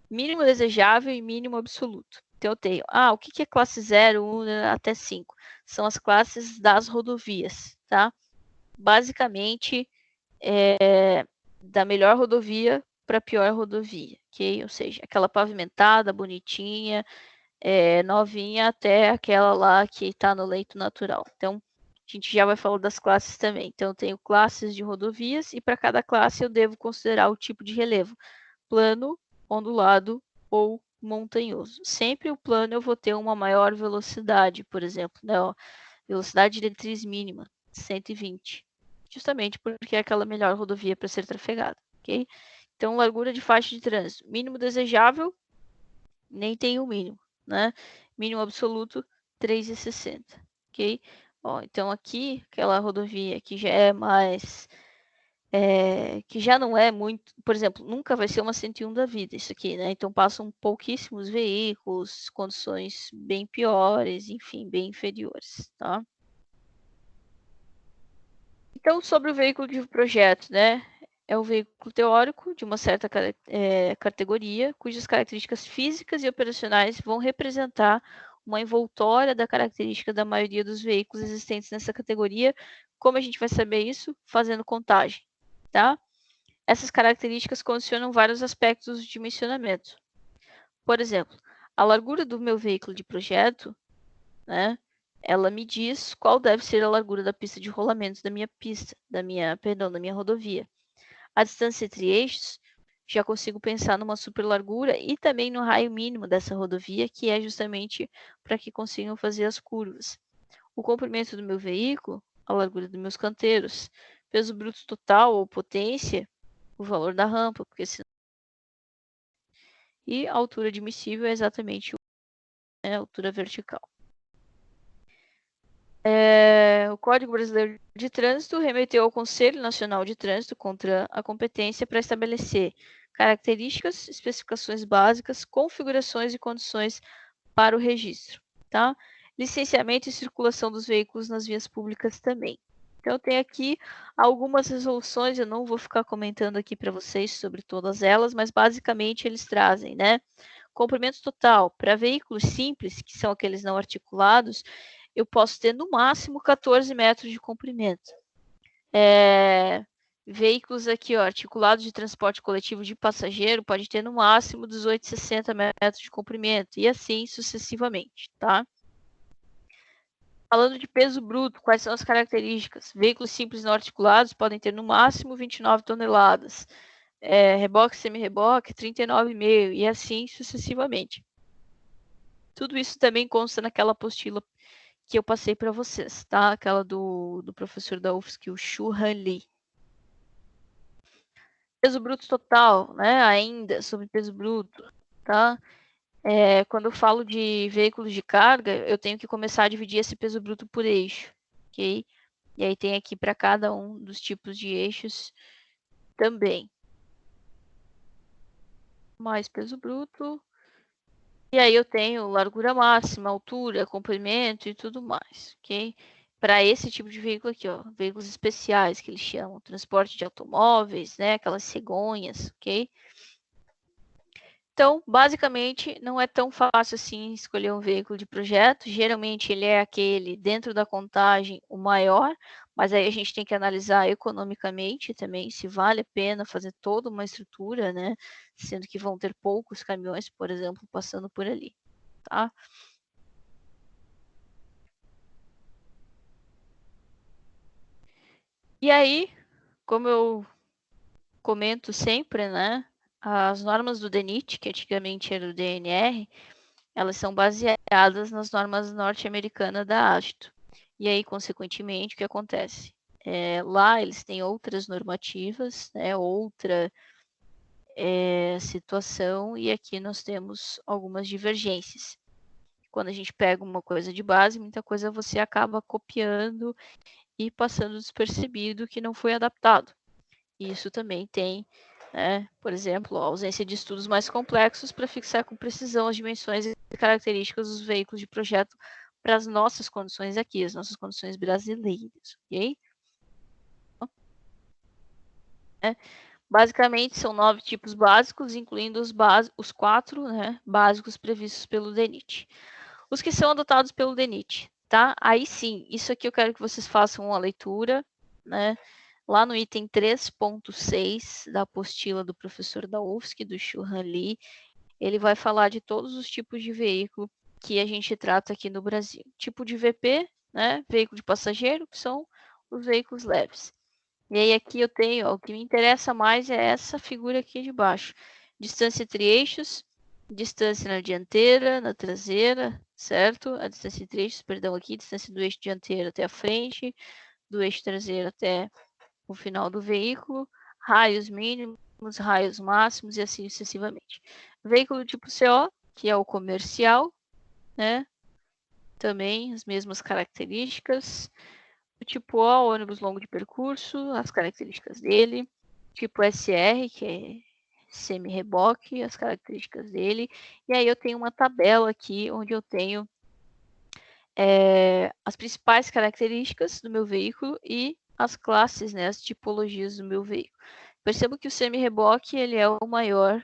Mínimo desejável e mínimo absoluto. Então, eu tenho... o que é classe 0, 1 até 5? São as classes das rodovias, tá? Basicamente, da melhor rodovia para a pior rodovia, ok? Ou seja, aquela pavimentada, bonitinha, novinha, até aquela lá que está no leito natural. Então, a gente já vai falar das classes também. Então, eu tenho classes de rodovias e para cada classe eu devo considerar o tipo de relevo. Plano, ondulado ou montanhoso. Sempre o plano eu vou ter uma maior velocidade, por exemplo, né? Ó, velocidade diretriz mínima, 120. Justamente porque é aquela melhor rodovia para ser trafegada, ok? Então, largura de faixa de trânsito. Mínimo desejável, nem tem o mínimo, né? Mínimo absoluto, 3,60, ok? Ó, então aqui, aquela rodovia que já é mais... que já não é muito... Por exemplo, nunca vai ser uma 101 da vida isso aqui, né? Então passam pouquíssimos veículos, condições bem piores, enfim, bem inferiores, tá? Então, sobre o veículo de projeto, né? É um veículo teórico de uma certa categoria, cujas características físicas e operacionais vão representar uma envoltória da característica da maioria dos veículos existentes nessa categoria. Como a gente vai saber isso? Fazendo contagem, tá? Essas características condicionam vários aspectos de dimensionamento. Por exemplo, a largura do meu veículo de projeto, né? Ela me diz qual deve ser a largura da pista de rolamento da minha pista, da minha rodovia. A distância entre eixos, já consigo pensar numa superlargura e também no raio mínimo dessa rodovia, que é justamente para que consigam fazer as curvas. O comprimento do meu veículo, a largura dos meus canteiros, peso bruto total ou potência, o valor da rampa, porque senão... E a altura admissível é exatamente a altura vertical. O Código Brasileiro de Trânsito remeteu ao Conselho Nacional de Trânsito contra a competência para estabelecer características, especificações básicas, configurações e condições para o registro, tá? Licenciamento e circulação dos veículos nas vias públicas também. Então, eu tenho aqui algumas resoluções, eu não vou ficar comentando aqui para vocês sobre todas elas, mas basicamente eles trazem, né? Comprimento total para veículos simples, que são aqueles não articulados, eu posso ter no máximo 14 metros de comprimento. Veículos aqui, ó, articulados de transporte coletivo de passageiro, pode ter no máximo 18,60 metros de comprimento, e assim sucessivamente, tá? Falando de peso bruto, quais são as características? Veículos simples não articulados podem ter no máximo 29 toneladas. Reboque, semi-reboque, 39,5, e assim sucessivamente. Tudo isso também consta naquela apostila que eu passei para vocês, tá? Aquela do professor da UFSC, o Shuhan Lee. Peso bruto total, né? Ainda sobre peso bruto, tá? Quando eu falo de veículos de carga, eu tenho que começar a dividir esse peso bruto por eixo, ok? E aí tem aqui para cada um dos tipos de eixos também. Mais peso bruto. E aí eu tenho largura máxima, altura, comprimento e tudo mais, ok? Para esse tipo de veículo aqui, ó, veículos especiais que eles chamam, transporte de automóveis, né, aquelas cegonhas, ok? Então, basicamente, não é tão fácil assim escolher um veículo de projeto. Geralmente ele é aquele, dentro da contagem, o maior, mas aí a gente tem que analisar economicamente também se vale a pena fazer toda uma estrutura, né? Sendo que vão ter poucos caminhões, por exemplo, passando por ali, tá? E aí, como eu comento sempre, né? As normas do DENIT, que antigamente era o DNR, elas são baseadas nas normas norte-americanas da ASTO. E aí, consequentemente, o que acontece? Lá eles têm outras normativas, né, outra situação, e aqui nós temos algumas divergências. Quando a gente pega uma coisa de base, muita coisa você acaba copiando e passando despercebido que não foi adaptado. Isso também tem, né, por exemplo, a ausência de estudos mais complexos para fixar com precisão as dimensões e características dos veículos de projeto para as nossas condições aqui, as nossas condições brasileiras, ok? Basicamente, são 9 tipos básicos, incluindo os 4, né, básicos previstos pelo DENIT. Os que são adotados pelo DENIT, tá? Aí sim, isso aqui eu quero que vocês façam uma leitura, né? Lá no item 3.6 da apostila do professor da UFSC, do Shuhan Lee, ele vai falar de todos os tipos de veículo que a gente trata aqui no Brasil. Tipo de VP, né? Veículo de passageiro, que são os veículos leves. E aí aqui eu tenho, ó, o que me interessa mais é essa figura aqui de baixo. Distância entre eixos, distância na dianteira, na traseira, certo? A distância entre eixos, perdão, aqui, distância do eixo dianteiro até a frente, do eixo traseiro até o final do veículo, raios mínimos, raios máximos e assim sucessivamente. Veículo tipo CO, que é o comercial, né? também as mesmas características. O tipo O, ônibus longo de percurso, as características dele. Tipo SR, que é semi-reboque, as características dele. E aí eu tenho uma tabela aqui, onde eu tenho as principais características do meu veículo e as classes, né, as tipologias do meu veículo. Percebo que o semi-reboque ele é o maior,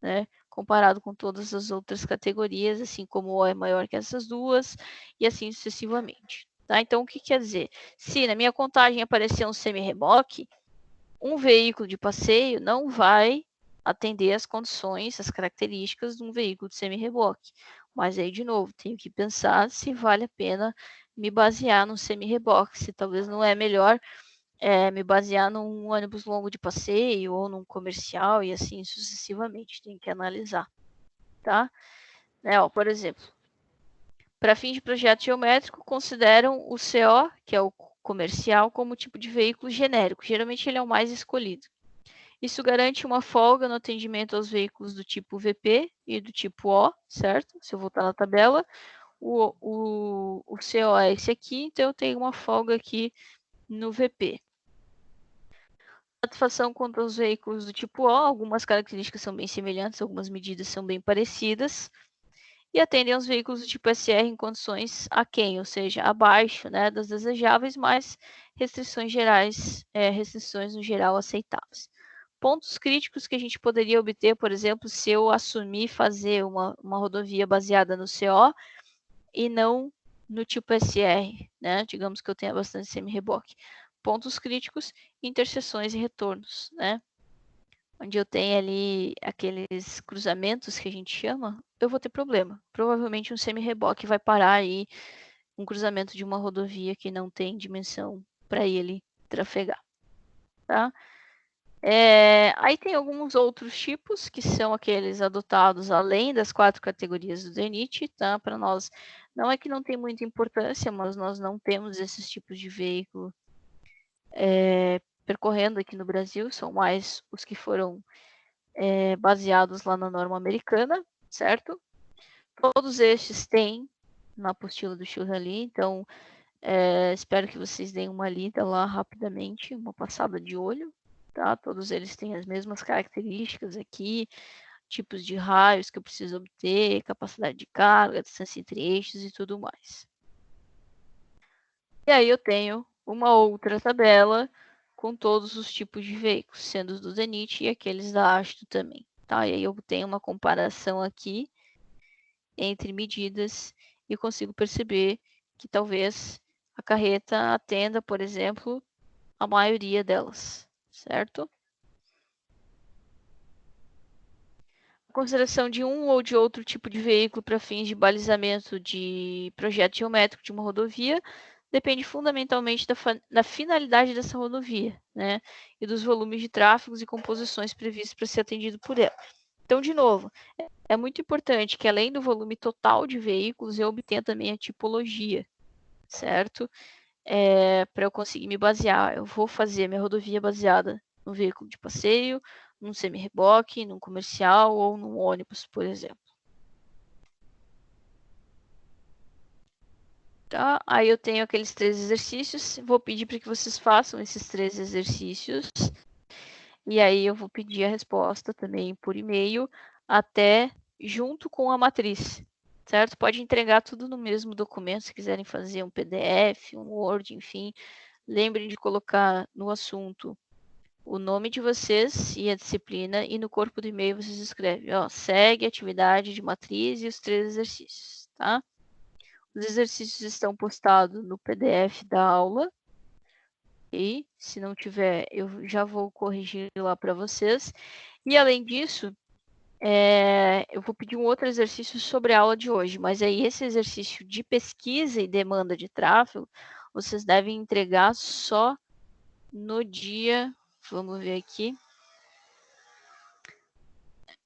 né, comparado com todas as outras categorias, assim como o O é maior que essas duas, e assim sucessivamente. Tá? Então, o que quer dizer? Se na minha contagem aparecer um semi-reboque, um veículo de passeio não vai atender as condições, as características de um veículo de semi-reboque. Mas aí, de novo, tenho que pensar se vale a pena me basear num semi-reboque, se talvez não é melhor me basear num ônibus longo de passeio ou num comercial e assim sucessivamente. Tem que analisar, tá? Por exemplo, para fins de projeto geométrico, consideram o CO, que é o comercial, como tipo de veículo genérico. Geralmente ele é o mais escolhido. Isso garante uma folga no atendimento aos veículos do tipo VP e do tipo O, certo? Se eu voltar na tabela, o CO é esse aqui, então eu tenho uma folga aqui no VP. Satisfação quanto aos veículos do tipo O, algumas características são bem semelhantes, algumas medidas são bem parecidas, e atendem aos veículos do tipo SR em condições aquém, ou seja, abaixo, né, das desejáveis, mas restrições gerais, restrições no geral aceitáveis. Pontos críticos que a gente poderia obter, por exemplo, se eu assumir fazer uma rodovia baseada no CO e não no tipo SR, né? Digamos que eu tenha bastante semi-reboque. Pontos críticos, interseções e retornos, né? Onde eu tenho ali aqueles cruzamentos que a gente chama, eu vou ter problema. Provavelmente um semi-reboque vai parar aí um cruzamento de uma rodovia que não tem dimensão para ele trafegar, tá? Aí tem alguns outros tipos, que são aqueles adotados além das 4 categorias do DENIT, tá? Para nós, não é que não tem muita importância, mas nós não temos esses tipos de veículo percorrendo aqui no Brasil, são mais os que foram baseados lá na norma americana, certo? Todos estes têm na apostila do Churrali, então espero que vocês deem uma lida lá rapidamente, uma passada de olho. Tá? Todos eles têm as mesmas características aqui, tipos de raios que eu preciso obter, capacidade de carga, distância entre eixos e tudo mais. E aí eu tenho uma outra tabela com todos os tipos de veículos, sendo os do DENIT e aqueles da ASTO também. Tá? E aí eu tenho uma comparação aqui entre medidas e consigo perceber que talvez a carreta atenda, por exemplo, a maioria delas, certo? A consideração de um ou de outro tipo de veículo para fins de balizamento de projeto geométrico de uma rodovia depende fundamentalmente da finalidade dessa rodovia, né? E dos volumes de tráfegos e composições previstos para ser atendido por ela. Então, de novo, é muito importante que além do volume total de veículos, eu obtenha também a tipologia, certo? Para eu conseguir me basear. Eu vou fazer minha rodovia baseada no veículo de passeio, num semi-reboque, num comercial ou num ônibus, por exemplo. Tá? Aí eu tenho aqueles 3 exercícios, vou pedir para que vocês façam esses 3 exercícios, e aí eu vou pedir a resposta também por e-mail, até junto com a matriz, certo? Pode entregar tudo no mesmo documento, se quiserem fazer um PDF, um Word, enfim. Lembrem de colocar no assunto o nome de vocês e a disciplina, e no corpo do e-mail vocês escrevem, segue a atividade de matriz e os 3 exercícios, tá? Os exercícios estão postados no PDF da aula, e se não tiver, eu já vou corrigir lá para vocês. E além disso, eu vou pedir um outro exercício sobre a aula de hoje, mas aí esse exercício de pesquisa e demanda de tráfego, vocês devem entregar só no dia, vamos ver aqui,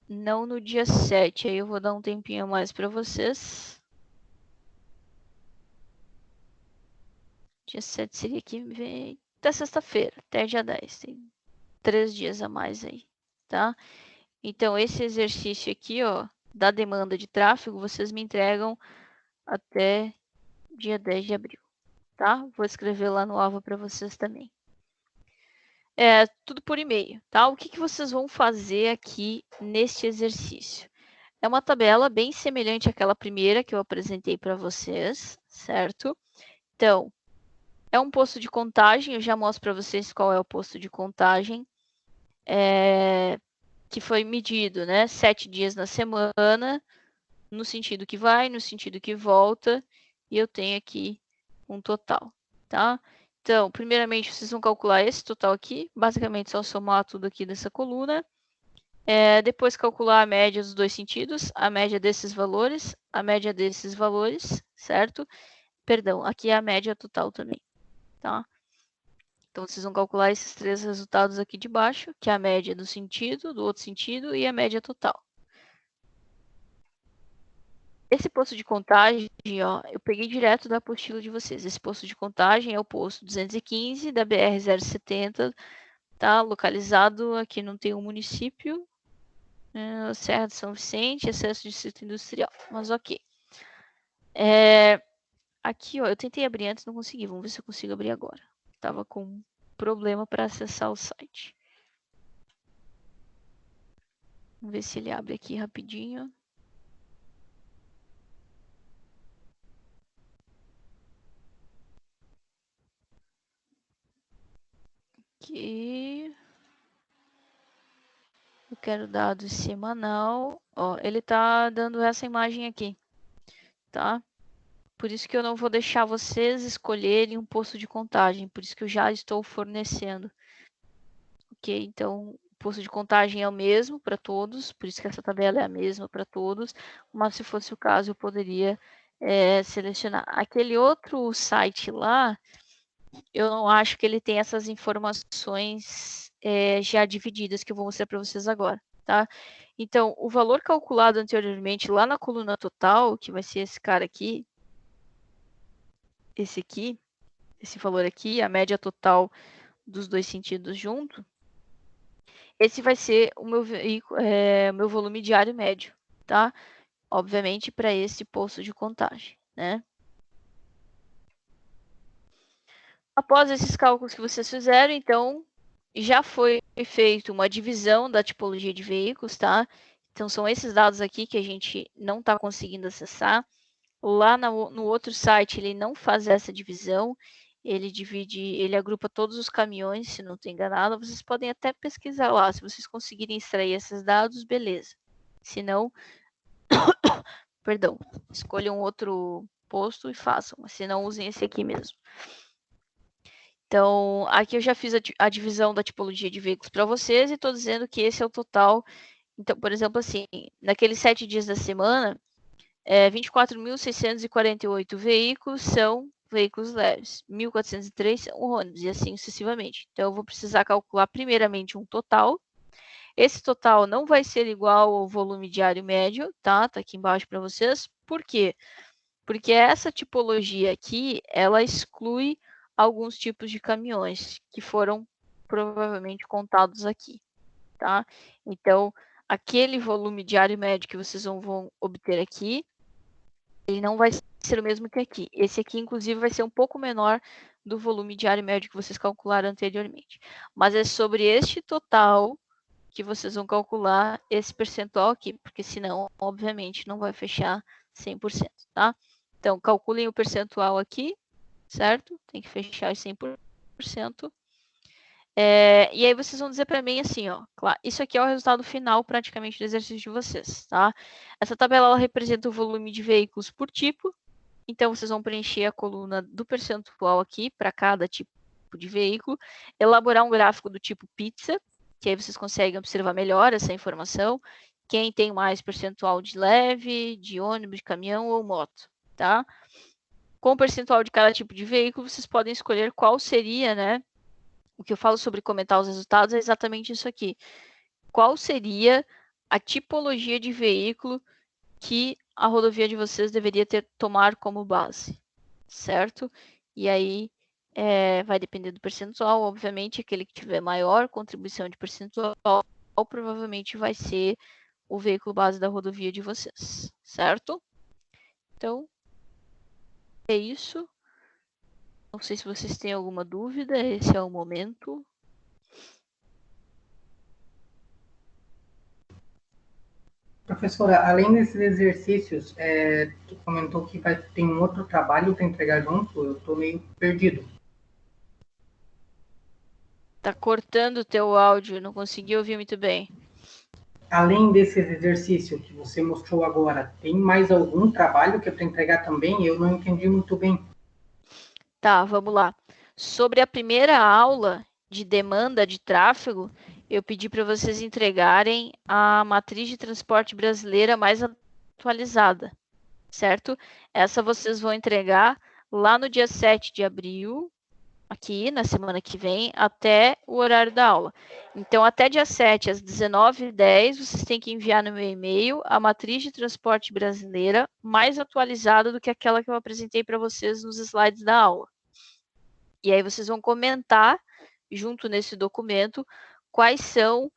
não no dia 7, aí eu vou dar um tempinho a mais para vocês. Dia 7 seria que até sexta-feira, até dia 10, tem 3 dias a mais aí, tá? Então, esse exercício aqui, da demanda de tráfego, vocês me entregam até dia 10 de abril, tá? Vou escrever lá no AVA para vocês também. Tudo por e-mail, tá? O que vocês vão fazer aqui neste exercício? É uma tabela bem semelhante àquela primeira que eu apresentei para vocês, certo? Então, é um posto de contagem, eu já mostro para vocês qual é o posto de contagem que foi medido, né? 7 dias na semana, no sentido que vai, no sentido que volta, e eu tenho aqui um total, tá? Então, primeiramente, vocês vão calcular esse total aqui, basicamente só somar tudo aqui dessa coluna. Depois calcular a média dos dois sentidos, a média desses valores, a média desses valores, certo? Perdão, aqui é a média total também, tá? Então, vocês vão calcular esses três resultados aqui de baixo, que é a média do sentido, do outro sentido e a média total. Esse posto de contagem, ó, eu peguei direto da apostila de vocês. Esse posto de contagem é o posto 215 da BR-070, tá? Localizado aqui no T1 município, Serra de São Vicente, acesso distrito industrial. Mas ok. Aqui, ó, eu tentei abrir antes, não consegui. Vamos ver se eu consigo abrir agora. Tava com problema para acessar o site. Vamos ver se ele abre aqui rapidinho. Aqui. Eu quero dados semanal. Ó, ele tá dando essa imagem aqui, tá? Por isso que eu não vou deixar vocês escolherem um posto de contagem. Por isso que eu já estou fornecendo. Ok? Então, o posto de contagem é o mesmo para todos. Por isso que essa tabela é a mesma para todos. Mas se fosse o caso, eu poderia selecionar. Aquele outro site lá, eu não acho que ele tem essas informações já divididas que eu vou mostrar para vocês agora, tá? Então, o valor calculado anteriormente lá na coluna total, que vai ser esse cara aqui, esse valor aqui, a média total dos dois sentidos junto, esse vai ser o meu volume diário médio, tá? Obviamente, para esse posto de contagem, né? Após esses cálculos que vocês fizeram, então, já foi feita uma divisão da tipologia de veículos, tá? Então, são esses dados aqui que a gente não está conseguindo acessar. Lá no outro site, ele não faz essa divisão. Ele agrupa todos os caminhões, se não estou enganado. Vocês podem até pesquisar lá. Se vocês conseguirem extrair esses dados, beleza. Se não, perdão, escolham outro posto e façam. Se não, usem esse aqui mesmo. Então, aqui eu já fiz a divisão da tipologia de veículos para vocês e estou dizendo que esse é o total. Então, por exemplo, assim, naqueles 7 dias da semana, 24.648 veículos são veículos leves, 1.403 são ônibus e assim sucessivamente. Então, eu vou precisar calcular primeiramente um total. Esse total não vai ser igual ao volume diário médio, tá? Tá aqui embaixo para vocês. Por quê? Porque essa tipologia aqui, ela exclui alguns tipos de caminhões que foram provavelmente contados aqui, tá? Então, aquele volume diário médio que vocês vão obter aqui, ele não vai ser o mesmo que aqui. Esse aqui, inclusive, vai ser um pouco menor do volume diário médio que vocês calcularam anteriormente. Mas é sobre este total que vocês vão calcular esse percentual aqui, porque senão, obviamente, não vai fechar 100%, tá? Então, calculem o percentual aqui, certo? Tem que fechar os 100%. E aí vocês vão dizer para mim assim, ó, claro, isso aqui é o resultado final praticamente do exercício de vocês, tá? Essa tabela ela representa o volume de veículos por tipo, então vocês vão preencher a coluna do percentual aqui para cada tipo de veículo, elaborar um gráfico do tipo pizza, que aí vocês conseguem observar melhor essa informação, quem tem mais percentual de leve, de ônibus, de caminhão ou moto, tá? Com o percentual de cada tipo de veículo, vocês podem escolher qual seria, né? O que eu falo sobre comentar os resultados é exatamente isso aqui. Qual seria a tipologia de veículo que a rodovia de vocês deveria tomar como base, certo? E aí vai depender do percentual, obviamente, aquele que tiver maior contribuição de percentual provavelmente vai ser o veículo base da rodovia de vocês, certo? Então, É isso. Não sei se vocês têm alguma dúvida. Esse é o momento. Professora, além desses exercícios, tu comentou que tem um outro trabalho para entregar junto, eu estou meio perdido. Tá cortando o teu áudio, não consegui ouvir muito bem. Além desses exercícios que você mostrou agora, tem mais algum trabalho que é para entregar também? Eu não entendi muito bem. Tá, vamos lá. Sobre a primeira aula de demanda de tráfego, eu pedi para vocês entregarem a matriz de transporte brasileira mais atualizada, certo? Essa vocês vão entregar lá no dia 7 de abril, aqui na semana que vem, até o horário da aula. Então, até dia 7, às 19h10, vocês têm que enviar no meu e-mail a matriz de transporte brasileira mais atualizada do que aquela que eu apresentei para vocês nos slides da aula. E aí vocês vão comentar, junto nesse documento, quais são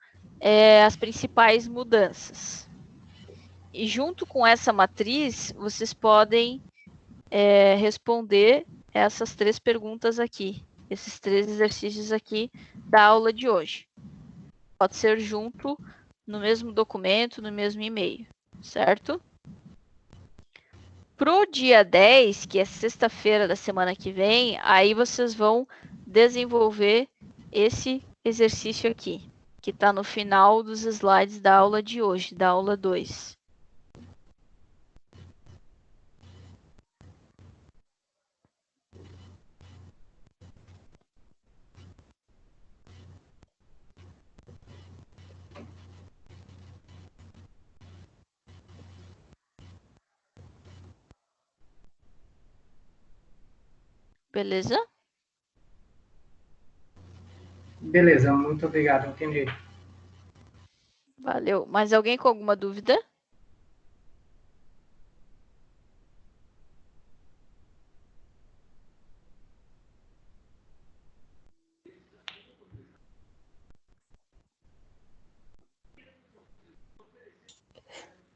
as principais mudanças. E junto com essa matriz, vocês podem responder essas 3 perguntas aqui, esses 3 exercícios aqui da aula de hoje. Pode ser junto no mesmo documento, no mesmo e-mail, certo? Pro dia 10, que é sexta-feira da semana que vem, aí vocês vão desenvolver esse exercício aqui, que está no final dos slides da aula de hoje, da aula 2. Beleza? Beleza, muito obrigado, entendi. Valeu. Mais alguém com alguma dúvida?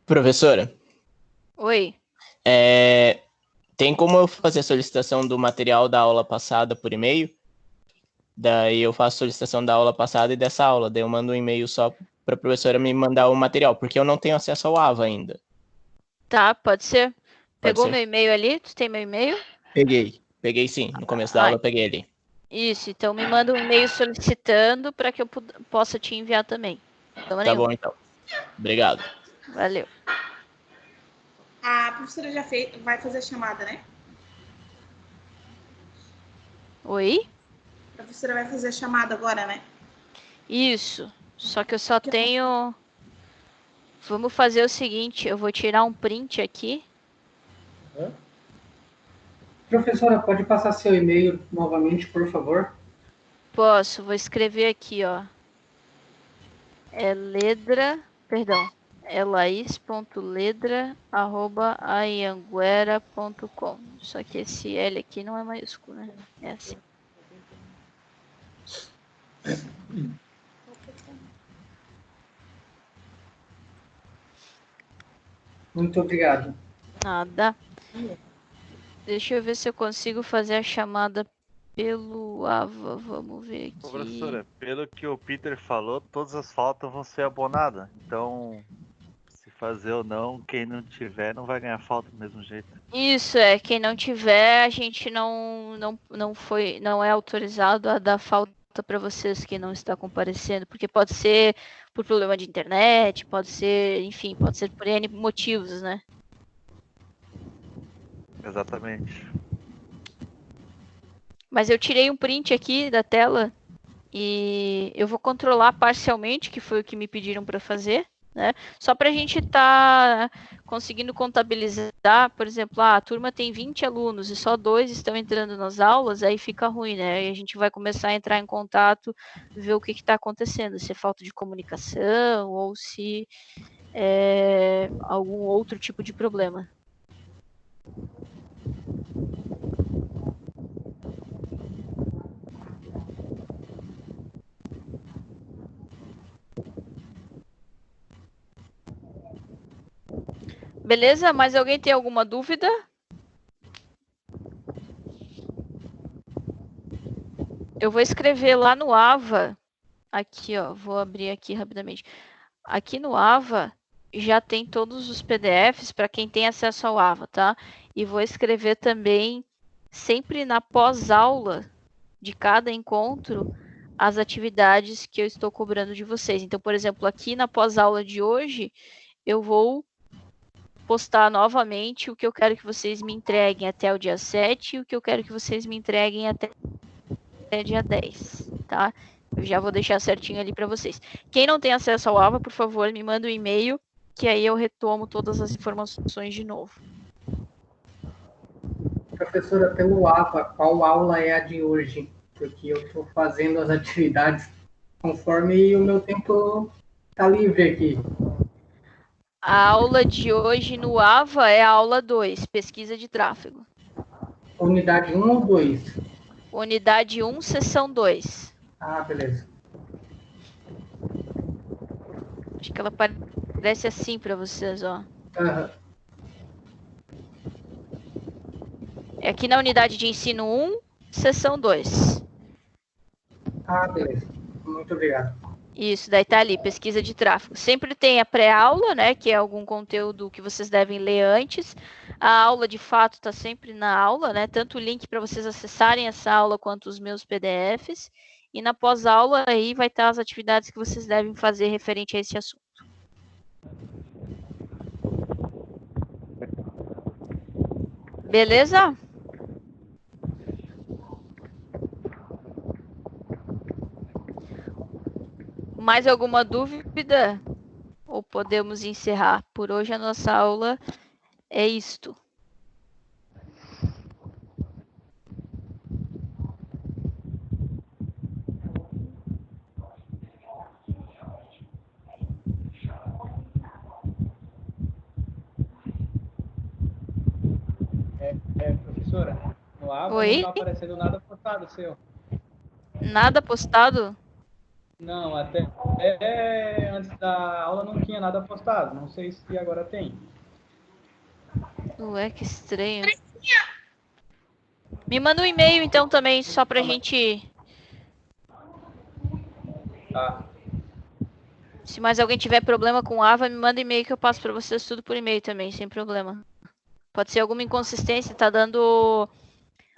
Professora, Oi. tem como eu fazer a solicitação do material da aula passada por e-mail? Daí eu faço a solicitação da aula passada e dessa aula. Daí eu mando um e-mail só para a professora me mandar o material, porque eu não tenho acesso ao AVA ainda. Tá, pode ser. Pegou ser. meu e-mail ali? Tu tem meu e-mail? Peguei sim. No começo da aula eu peguei ali. Isso, então me manda um e-mail solicitando para que eu possa te enviar também. Tá bom, então. Obrigado. Valeu. A professora já vai fazer a chamada, né? Oi? A professora vai fazer a chamada agora, né? Isso. Só que eu só tenho... Vamos fazer o seguinte, eu vou tirar um print aqui. Professora, pode passar seu e-mail novamente, por favor? Posso, vou escrever aqui, ó. É laís.ledra@anhanguera.com. Só que esse L aqui não é maiúsculo, né? É assim. Muito obrigado. Nada. Deixa eu ver se eu consigo fazer a chamada pelo AVA. Vamos ver aqui. Ô, professora, pelo que o Peter falou, todas as faltas vão ser abonadas. Então, se fazer ou não, quem não tiver não vai ganhar falta do mesmo jeito. Isso, quem não tiver, a gente não é autorizado a dar falta para vocês que não está comparecendo, porque pode ser por problema de internet, pode ser, enfim, pode ser por N motivos, né? Exatamente. Mas eu tirei um print aqui da tela e eu vou controlar parcialmente, que foi o que me pediram para fazer, né? Só para a gente estar conseguindo contabilizar, por exemplo, a turma tem 20 alunos e só 2 estão entrando nas aulas, aí fica ruim, né? E a gente vai começar a entrar em contato, ver o que está acontecendo, se é falta de comunicação ou se é algum outro tipo de problema. Beleza? Mais alguém tem alguma dúvida? Eu vou escrever lá no AVA, aqui, ó, vou abrir aqui rapidamente. Aqui no AVA já tem todos os PDFs para quem tem acesso ao AVA, tá? E vou escrever também, sempre na pós-aula de cada encontro, as atividades que eu estou cobrando de vocês. Então, por exemplo, aqui na pós-aula de hoje, eu vou postar novamente o que eu quero que vocês me entreguem até o dia 7 e o que eu quero que vocês me entreguem até dia 10, tá? Eu já vou deixar certinho ali para vocês. Quem não tem acesso ao AVA, por favor, me manda um e-mail, que aí eu retomo todas as informações de novo. Professora, pelo AVA, qual aula é a de hoje? Porque eu estou fazendo as atividades conforme o meu tempo está livre aqui. A aula de hoje no AVA é a aula 2, pesquisa de tráfego. Unidade 1 ou 2? Unidade 1, seção 2. Ah, beleza. Acho que ela parece assim para vocês, ó. Aham. É aqui na unidade de ensino 1, seção 2. Ah, beleza. Muito obrigado. Isso, daí tá ali, pesquisa de tráfego. Sempre tem a pré-aula, né, que é algum conteúdo que vocês devem ler antes. A aula, de fato, está sempre na aula, né, tanto o link para vocês acessarem essa aula quanto os meus PDFs. E na pós-aula aí vai estar as atividades que vocês devem fazer referente a esse assunto. Beleza? Mais alguma dúvida? Ou podemos encerrar? Por hoje a nossa aula é isto. Professora, no AVA Oi? não está aparecendo nada postado seu. Nada postado? Não, até antes da aula não tinha nada postado. Não sei se agora tem. Ué, que estranho. Me manda um e-mail então também, só pra gente... Tá. Se mais alguém tiver problema com AVA, me manda e-mail que eu passo pra vocês tudo por e-mail também, sem problema. Pode ser alguma inconsistência, tá dando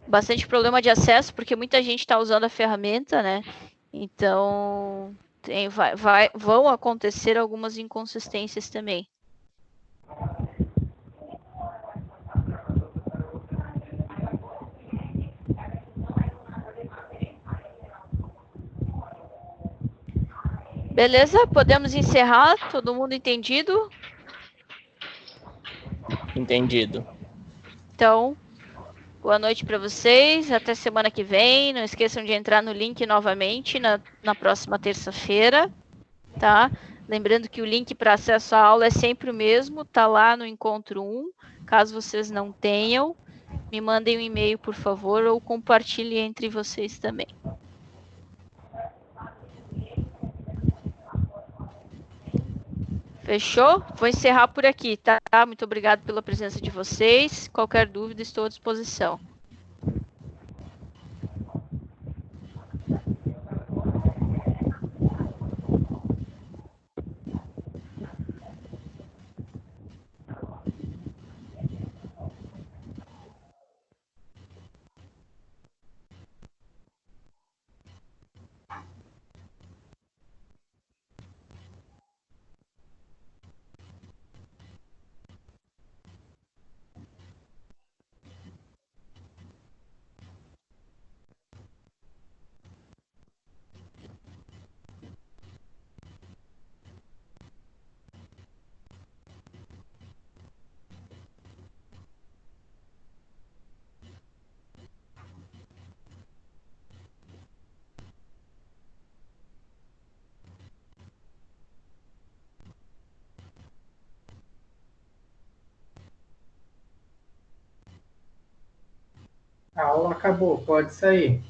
bastante problema de acesso, porque muita gente tá usando a ferramenta, né? Então, vão acontecer algumas inconsistências também. Beleza? Podemos encerrar? Todo mundo entendido? Entendido. Então, boa noite para vocês. Até semana que vem. Não esqueçam de entrar no link novamente na próxima terça-feira, tá? Lembrando que o link para acesso à aula é sempre o mesmo, tá lá no encontro 1. Caso vocês não tenham, me mandem um e-mail, por favor, ou compartilhem entre vocês também. Fechou? Vou encerrar por aqui, tá? Muito obrigado pela presença de vocês. Qualquer dúvida, estou à disposição. A aula acabou, pode sair.